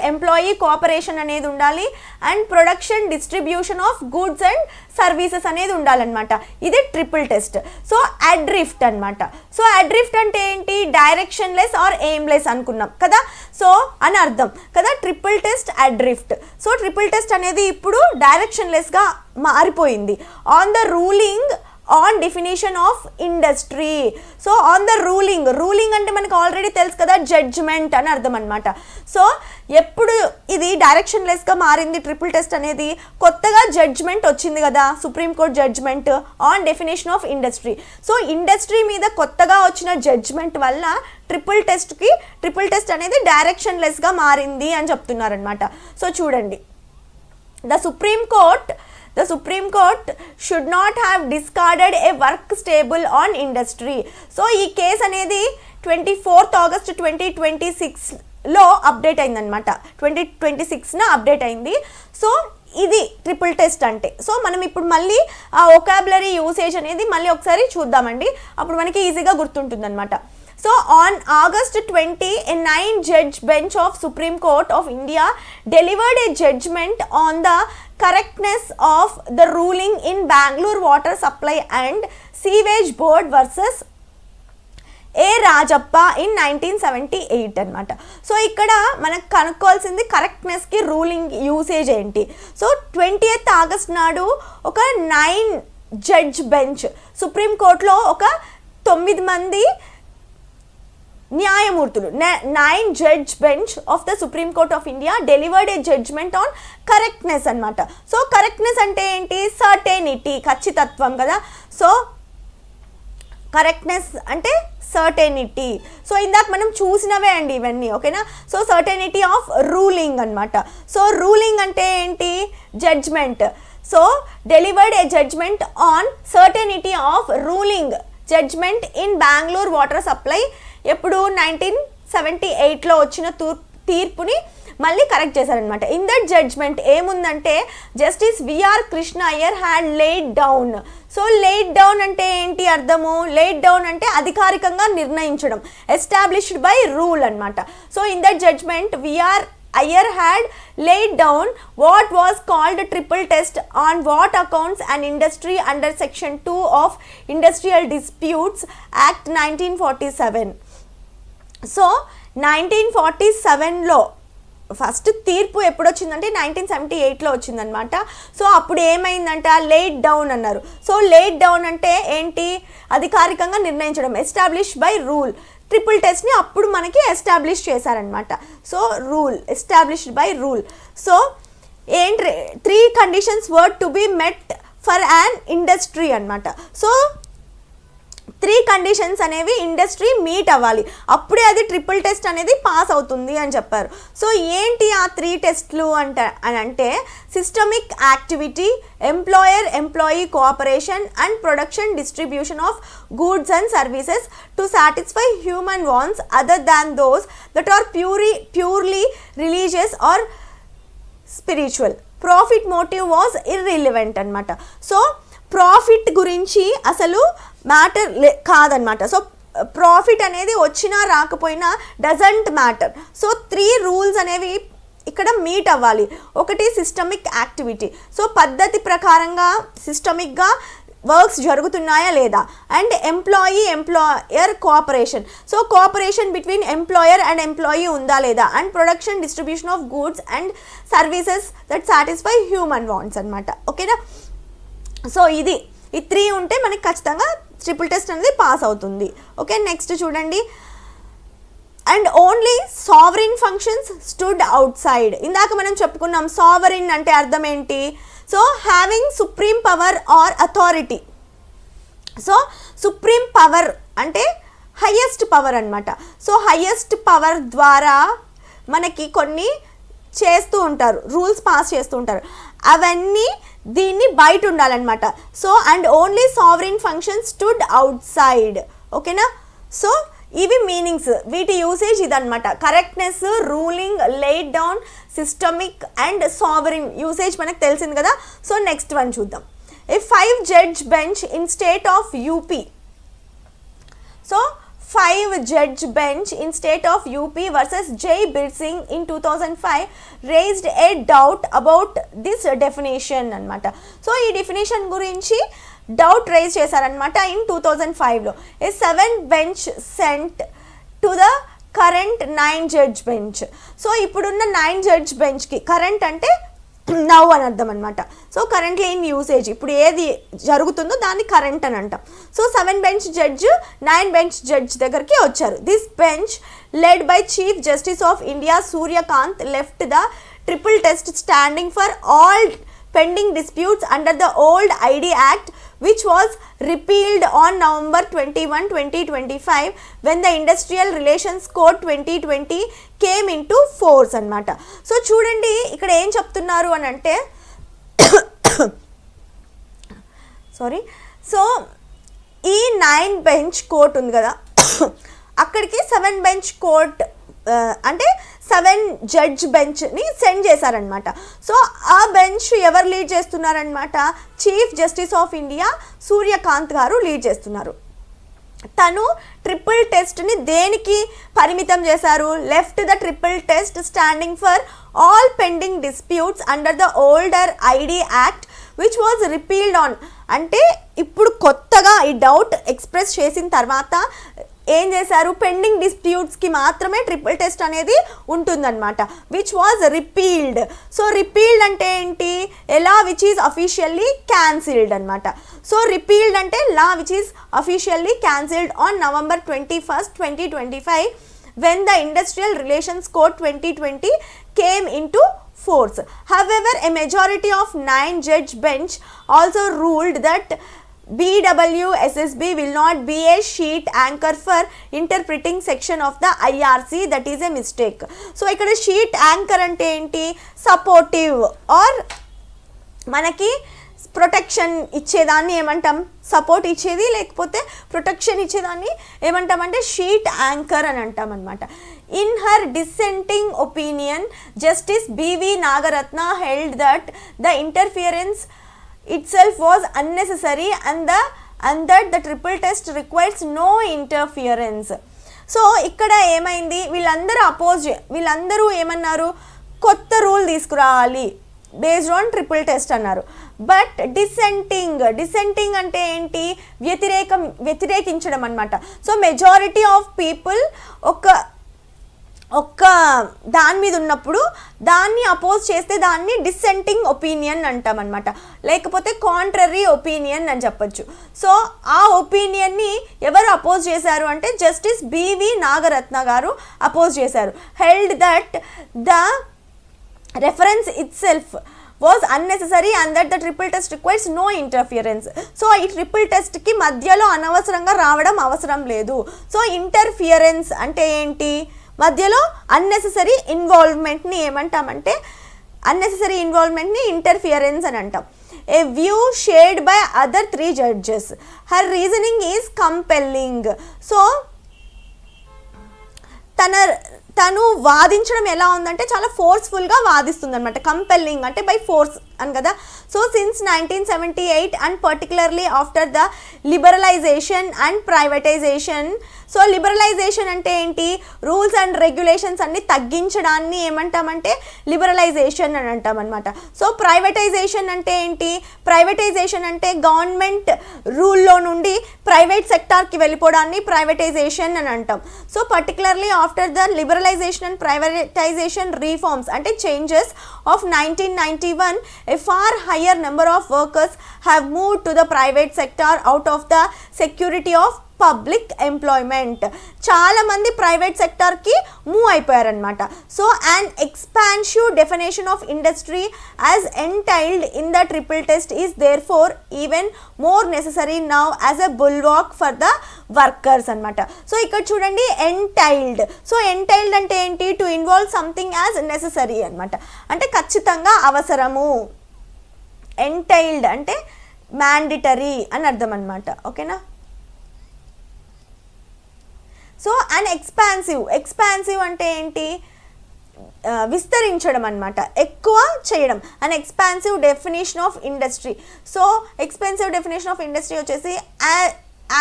S1: ఎంప్లాయీ కోఆపరేషన్ అనేది ఉండాలి, and production distribution of goods and services అనేది ఉండాలన్నమాట. ఇది ట్రిపుల్ టెస్ట్. సో అడ్రిఫ్ట్ అనమాట. సో అడ్రిఫ్ట్ అంటే ఏంటి? డైరెక్షన్లెస్ ఆర్ ఎయిమ్లెస్ అనుకున్నాం కదా, సో అని అర్థం కదా. Triple test adrift. So triple test అనేది ఇప్పుడు డైరెక్షన్లెస్గా మారిపోయింది. On the ruling on definition of industry. So on the ruling అంటే మనకు ఆల్రెడీ తెలుసు కదా, జడ్జ్మెంట్ అని అర్థం అనమాట. సో ఎప్పుడు ఇది డైరెక్షన్లెస్గా మారింది ట్రిపుల్ టెస్ట్ అనేది? కొత్తగా జడ్జ్మెంట్ వచ్చింది కదా, Supreme Court judgment on definition of industry. So industry మీద కొత్తగా వచ్చిన జడ్జ్మెంట్ వల్ల ట్రిపుల్ టెస్ట్ అనేది డైరెక్షన్లెస్గా మారింది అని చెప్తున్నారనమాట. సో చూడండి, The Supreme Court should not have discarded a work stable on industry. So ఈ కేసు అనేది 24th August 2026లో అప్డేట్ అయిందనమాట. 2026న అప్డేట్ అయింది. సో ఇది ట్రిపుల్ టెస్ట్ అంటే. సో మనం ఇప్పుడు మళ్ళీ ఆ వొకాబులరీ యూసేజ్ అనేది మళ్ళీ ఒకసారి చూద్దామండి, అప్పుడు మనకి ఈజీగా గుర్తుంటుంది అనమాట. So on August 20, a 9-judge bench of Supreme Court of India delivered a judgment on the correctness of the ruling in Bangalore Water Supply and Sewage Board versus A. Rajappa in 1978 అనమాట. So ఇక్కడ మనకు కనుక్కోవాల్సింది కరెక్ట్నెస్కి ruling usage ఏంటి. So 20th August నాడు ఒక 9-judge bench, సుప్రీంకోర్టులో ఒక 9 మంది న్యాయమూర్తులు, 9-judge bench of the Supreme Court of India delivered a judgment on correctness అనమాట. సో కరెక్ట్నెస్ అంటే ఏంటి? సర్టెనిటీ, ఖచ్చితత్వం కదా. సో కరెక్ట్నెస్ అంటే సర్టెనిటీ. సో ఇందాక మనం చూసినవే అండి ఇవన్నీ, ఓకేనా. సో సర్టెనిటీ ఆఫ్ రూలింగ్ అనమాట. సో రూలింగ్ అంటే ఏంటి? Judgment. So delivered a judgment on certainty of ruling judgment in Bengaluru water supply. ఎప్పుడు 1978లో వచ్చిన తీర్పుని మళ్ళీ కరెక్ట్ చేశారనమాట. ఇన్ దట్ జడ్జ్మెంట్ ఏముందంటే Justice V R Krishna Iyer had laid down. So laid down అంటే ఏంటి అర్థము? లేడ్ డౌన్ అంటే అధికారికంగా నిర్ణయించడం, ఎస్టాబ్లిష్డ్ బై రూల్ అనమాట. So in that judgment V R Iyer had laid down what was called triple test on what accounts an industry under section 2 of Industrial Disputes Act 1947. So 1947లో first తీర్పు ఎప్పుడు వచ్చిందంటే 1978లో వచ్చిందనమాట. సో అప్పుడు ఏమైందంట, laid down అన్నారు. సో లేట్ డౌన్ అంటే ఏంటి, అధికారికంగా నిర్ణయించడం, ఎస్టాబ్లిష్ బై రూల్. ట్రిపుల్ టెస్ట్ని అప్పుడు మనకి ఎస్టాబ్లిష్ చేశారనమాట. So rule, established by rule. So ఏంటి, 3 conditions were to be met for an industry అనమాట. సో 3 కండిషన్స్ అనేవి ఇండస్ట్రీ మీట్ అవ్వాలి, అప్పుడే అది ట్రిపుల్ టెస్ట్ అనేది పాస్ అవుతుంది అని చెప్పారు. సో ఏంటి ఆ 3 టెస్ట్లు అంటే systemic activity, employer employee cooperation and production distribution of goods and services to satisfy human wants other than those that are purely religious or spiritual. Profit motive was irrelevant అనమాట. So profit గురించి అసలు matter కాదనమాట. So profit అనేది వచ్చినా రాకపోయినా doesn't matter. So 3 rules అనేవి ఇక్కడ meet అవ్వాలి. ఒకటి సిస్టమిక్ యాక్టివిటీ, సో పద్ధతి ప్రకారంగా సిస్టమిక్గా వర్క్స్ జరుగుతున్నాయా లేదా, and employer cooperation, so cooperation between employer and employee ఉందా లేదా, and production distribution of goods and services that satisfy human wants అనమాట. ఓకేనా. సో ఈ 3 ఉంటే మనకి ఖచ్చితంగా ట్రిపుల్ టెస్ట్ అనేది పాస్ అవుతుంది. ఓకే, నెక్స్ట్ చూడండి. And only sovereign functions stood outside. ఇందాక మనం చెప్పుకున్నాం సావరిన్ అంటే అర్థం ఏంటి, so having supreme power or authority. So supreme power అంటే హయ్యెస్ట్ పవర్ అనమాట. సో హయ్యెస్ట్ పవర్ ద్వారా మనకి కొన్ని చేస్తూ ఉంటారు, రూల్స్ పాస్ చేస్తూ ఉంటారు, అవన్నీ దీన్ని బయట ఉండాలన్నమాట. So and only sovereign function stood out side. ఓకేనా. సో ఇవి మీనింగ్స్, వీటి యూసేజ్ ఇదనమాట. Correctness, ruling, laid down, systemic and sovereign usage మనకు తెలిసింది కదా. సో నెక్స్ట్ వన్ చూద్దాం. ఏ 5 judge bench in state of UP. So 5 judge bench in state of UP versus J. Birsing in 2005 raised a doubt about this definition అనమాట. So ఈ definition గురించి doubt raise చేశారనమాట in 2005లో. A 7 bench sent to the current 9 judge bench. So ఇప్పుడున్న 9 judge benchకి current అంటే now అని అర్థం అనమాట. సో కరెంట్లీ ఇన్ యూసేజ్, ఇప్పుడు ఏది జరుగుతుందో దాన్ని కరెంట్ అని అంటాం. So 7 bench judge 9 bench judge దగ్గరికి వచ్చారు. This bench led by Chief Justice of India Surya Kant left the triple test standing for all pending disputes under the old ID Act, which was repealed on November 21, 2025 when the Industrial Relations Code 2020 came into force అన్నమాట. So చూడండి ఇక్కడ ఏం చెప్తున్నారు అని అంటే sorry, so ఈ 9 bench court ఉంది కదా, అక్కడికి 7 bench కోర్ట్ అంటే 7 judge బెంచ్ని సెండ్ చేశారనమాట. సో ఆ బెంచ్ ఎవరు లీడ్ చేస్తున్నారనమాట, Chief Justice of India Surya Kant garu lead చేస్తున్నారు. తను ట్రిపుల్ టెస్ట్ని దేనికి పరిమితం చేశారు, left the triple test standing for all pending disputes under the older ID act which was repealed on. అంటే ఇప్పుడు కొత్తగా ఈ డౌట్ ఎక్స్ప్రెస్ చేసిన తర్వాత ఏం చేశారు, పెండింగ్ డిస్ప్యూట్స్కి మాత్రమే ట్రిపుల్ టెస్ట్ అనేది ఉంటుందన్నమాట. Which was repealed. So repealed అంటే ఏంటి, law which is officially cancelled అనమాట. సో రిపీల్డ్ అంటే law which is officially cancelled on November 21, 2025 when the Industrial Relations Code 2020 came into force. However, a majority of 9 judge bench also ruled that BWSSB will not be a sheet anchor for interpreting section of the IRC. That is a mistake. So ఇక్కడ sheet anchor అంటే ఏంటి, supportive are మనకి protection ఇచ్చేదాన్ని ఏమంటాం, support ఇచ్చేది లేకపోతే protection ఇచ్చేదాన్ని ఏమంటామంటే షీట్ యాంకర్ అని అంటాం అనమాట. In her dissenting opinion, Justice B.V. Nagaratna held that the interference itself was unnecessary and that the triple test requires no interference. So ఇక్కడ ఏమైంది, వీళ్ళందరూ ఏమన్నారు, కొత్త రూల్ తీసుకురావాలి బేస్డ్ ఆన్ ట్రిపుల్ టెస్ట్ అన్నారు. బట్ డిసెంటింగ్ అంటే ఏంటి, వ్యతిరేకించడం అనమాట. సో మెజారిటీ ఆఫ్ పీపుల్ ఒక్క దాని మీద ఉన్నప్పుడు దాన్ని అపోజ్ చేస్తే దాన్ని డిసెంటింగ్ ఒపీనియన్ అంటాం అనమాట, లేకపోతే కాంట్రరీ ఒపీనియన్ అని చెప్పొచ్చు. సో ఆ ఒపీనియన్ని ఎవరు అపోజ్ చేశారు అంటే జస్టిస్ బివి నాగరత్న గారు అపోజ్ చేశారు. Held that the reference itself was unnecessary and that the triple test requires no interference. So ఈ ట్రిపుల్ టెస్ట్కి మధ్యలో అనవసరంగా రావడం అవసరం లేదు. సో ఇంటర్ఫియరెన్స్ అంటే ఏంటి, మధ్యలో అన్నెసెసరీ ఇన్వాల్వ్మెంట్ని ఏమంటామంటే అన్నెసెసరీ ఇన్వాల్వ్మెంట్ని ఇంటర్ఫియరెన్స్ అని అంటాం. A view shared by other 3 judges. Her reasoning is compelling. So తను వాదించడం ఎలా ఉందంటే చాలా ఫోర్స్ఫుల్గా వాదిస్తుంది అనమాట. కంపెల్లింగ్ అంటే బై ఫోర్స్ అని కదా. So since 1978 and particularly after the liberalisation and privatisation. So liberalisation అంటే ఏంటి, రూల్స్ అండ్ రెగ్యులేషన్స్ అన్ని తగ్గించడాన్ని ఏమంటామంటే లిబరలైజేషన్ అని అంటాం అనమాట. సో ప్రైవేటైజేషన్ అంటే ఏంటి, ప్రైవేటైజేషన్ అంటే గవర్నమెంట్ రూల్లో నుండి ప్రైవేట్ సెక్టార్కి వెళ్ళిపోవడాన్ని ప్రైవేటైజేషన్ అని అంటాం. So particularly after the liberalisation and privatisation reforms అంటే changes of 1991, a far higher number of workers have moved to the private sector out of the security of public employment. చాలామంది private సెక్టార్కి move అయిపోయారనమాట. So and expansive definition of industry as entailed in the triple test is therefore even more necessary now as a bulwark for the workers అనమాట. So ఇక్కడ చూడండి entailed. So entailed అంటే ఏంటి, to involve something as necessary అనమాట, అంటే ఖచ్చితంగా అవసరము. ఎంటైల్డ్ అంటే మ్యాండిటరీ అని అర్థం అనమాట. ఓకేనా. సో అండ్ ఎక్స్పాన్సివ్ అంటే ఏంటి, విస్తరించడం అనమాట, ఎక్కువ చేయడం. And expansive definition of industry. So expensive definition of industry వచ్చేసి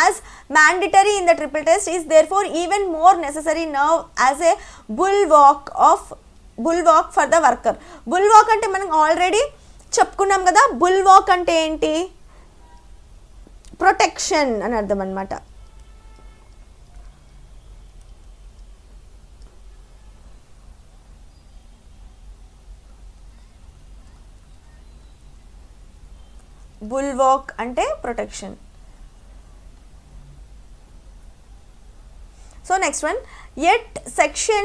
S1: as mandatory in the triple test is therefore even more necessary now as a bulwark for the worker. Bulwark అంటే మనం already చెప్పుకున్నాం కదా. బుల్వాక్ అంటే ఏంటి, protection అని అర్థం అనమాట. బుల్వాక్ అంటే protection. So next one, yet section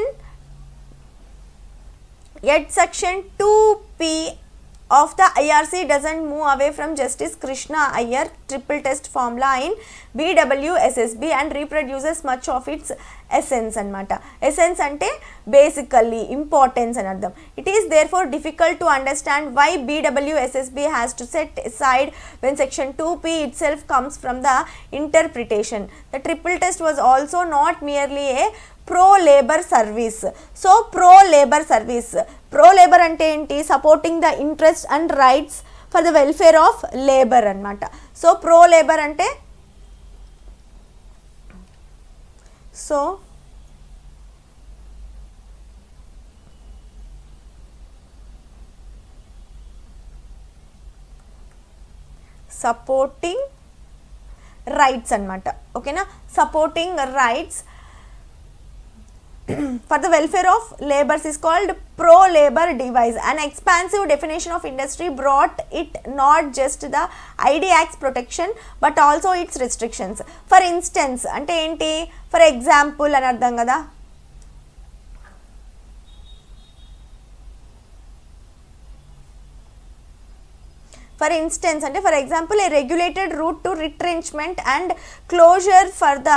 S1: 2p of the IRC doesn't move away from Justice Krishna Iyer triple test formula in BWSSB and reproduces much of its essence అనమాట. ఎసెన్స్ అంటే బేసికల్లీ ఇంపార్టెన్స్ అని అర్థం. It is therefore difficult to understand why BWSSB has to set aside when section 2p itself comes from the interpretation. The triple test was also not merely a pro labour service. So pro labour అంటే ఏంటి, supporting the interest and rights for the welfare of labour అనమాట. So pro labour అంటే supporting rights అనమాట. ఓకేనా, supporting rights for the welfare of laborers is called pro-labor device. An expansive definition of industry brought it not just the ID Act's protection but also its restrictions. For instance అంటే ఏంటి, for example అని అర్థం కదా. For instance అంటే for example a regulated route to retrenchment and closure for the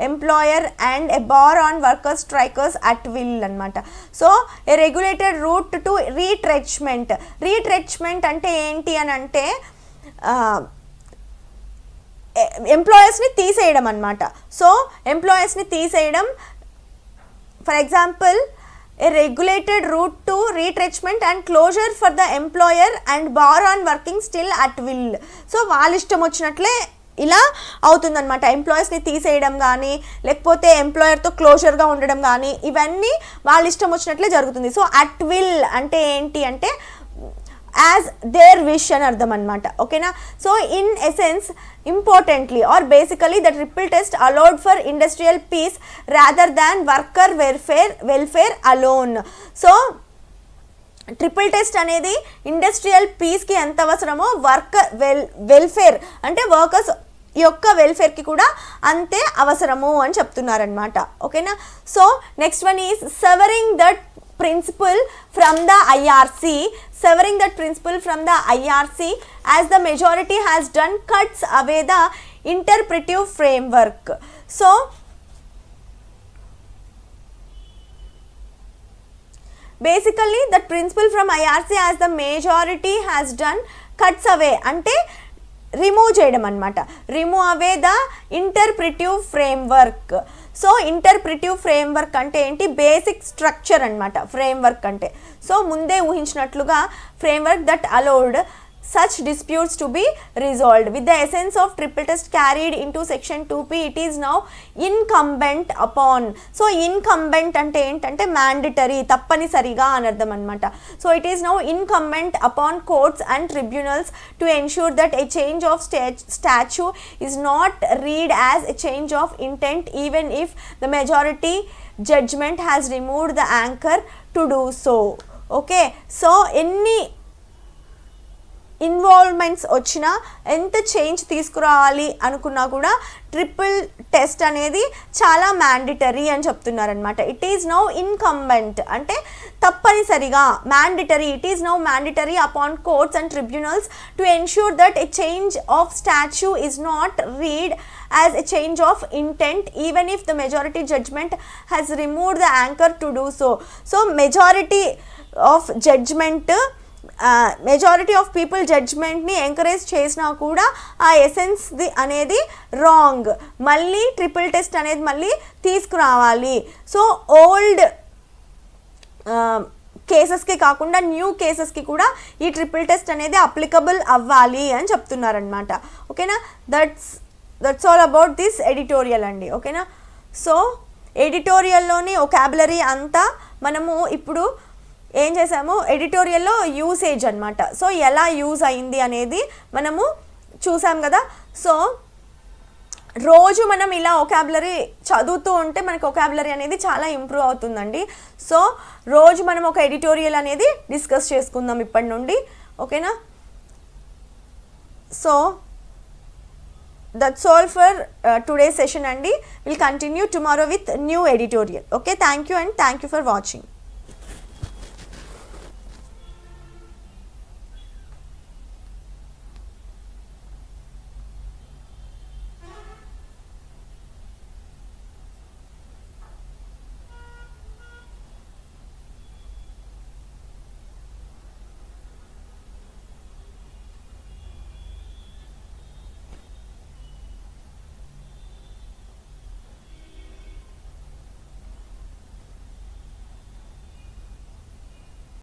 S1: employer and a bar on workers strikers at will అనమాట. So a regulated route to retrenchment అంటే ఏంటి అని అంటే ఎంప్లాయర్స్ని తీసేయడం అనమాట. సో ఎంప్లాయర్స్ని తీసేయడం, for example a regulated route to retrenchment and closure for the employer and bar on working still at will. So వాళ్ళ ఇష్టం వచ్చినట్లే ఇలా అవుతుందన్నమాట. ఎంప్లాయీస్ని తీసేయడం కానీ లేకపోతే ఎంప్లాయర్తో క్లోజర్గా ఉండడం కానీ ఇవన్నీ వాళ్ళ ఇష్టం వచ్చినట్లే జరుగుతుంది. సో అట్ విల్ అంటే ఏంటి అంటే యాజ్ దేర్ విష్ అని అర్థం అనమాట. ఓకేనా. So in essence importantly are basically the triple test allowed for industrial peace rather than worker welfare alone. So triple test అనేది ఇండస్ట్రియల్ పీస్కి ఎంత అవసరమో వెల్ఫేర్ అంటే వర్కర్స్ యొక్క వెల్ఫేర్కి కూడా అంతే అవసరము అని చెప్తున్నారనమాట. ఓకేనా. So next one is severing that principle from the IRC. Severing that principle from the IRC as the majority has done cuts away the interpretive framework. So basically that principle from IRC as the majority has done cuts away ante remove చేయడం అనమాట. Remove away the interpretive framework. So interpretive framework అంటే ఏంటి? Basic structure అనమాట framework అంటే. So ముందే ఊహించినట్లుగా framework that allowed such disputes to be resolved. With the essence of triple test carried into section 2p, it is now incumbent upon. So incumbent ante entante mandatory tappanisariga అని అర్థం అన్నమాట. So it is now incumbent upon courts and tribunals to ensure that a change of statute is not read as a change of intent even if the majority judgment has removed the anchor to do so. Okay. So any involvements వచ్చినా ఎంత change తీసుకురావాలి అనుకున్నా కూడా triple test అనేది చాలా mandatory అని చెప్తున్నారనమాట. It is now incumbent అంటే తప్పనిసరిగా mandatory. It is now mandatory upon courts and tribunals to ensure that a change of statute is not read as a change of intent even if the majority judgement has removed the anchor to do so. So majority of judgement majority of people జడ్జ్మెంట్ని encourage చేసినా కూడా ఆ ఎసెన్స్ది అనేది wrong. మళ్ళీ triple test అనేది మళ్ళీ తీసుకురావాలి. So old కేసెస్కి కాకుండా న్యూ కేసెస్కి కూడా ఈ ట్రిపుల్ టెస్ట్ అనేది అప్లికబుల్ అవ్వాలి అని చెప్తున్నారనమాట. ఓకేనా. That's all about this editorial అండి. ఓకేనా. సో ఎడిటోరియల్లోని వొకాబులరీ అంతా మనము ఇప్పుడు ఏం చేసాము, ఎడిటోరియల్లో యూసేజ్ అనమాట. సో ఎలా యూజ్ అయింది అనేది మనము చూసాం కదా. సో రోజు మనం ఇలా వొకాబులరీ చదువుతూ ఉంటే మనకి వొకాబులరీ అనేది చాలా ఇంప్రూవ్ అవుతుందండి. సో రోజు మనం ఒక ఎడిటోరియల్ అనేది డిస్కస్ చేసుకుందాం ఇప్పటి నుండి. ఓకేనా. So that's all for today session అండి. Will continue tomorrow with new editorial. Okay. Thank you and thank you for watching.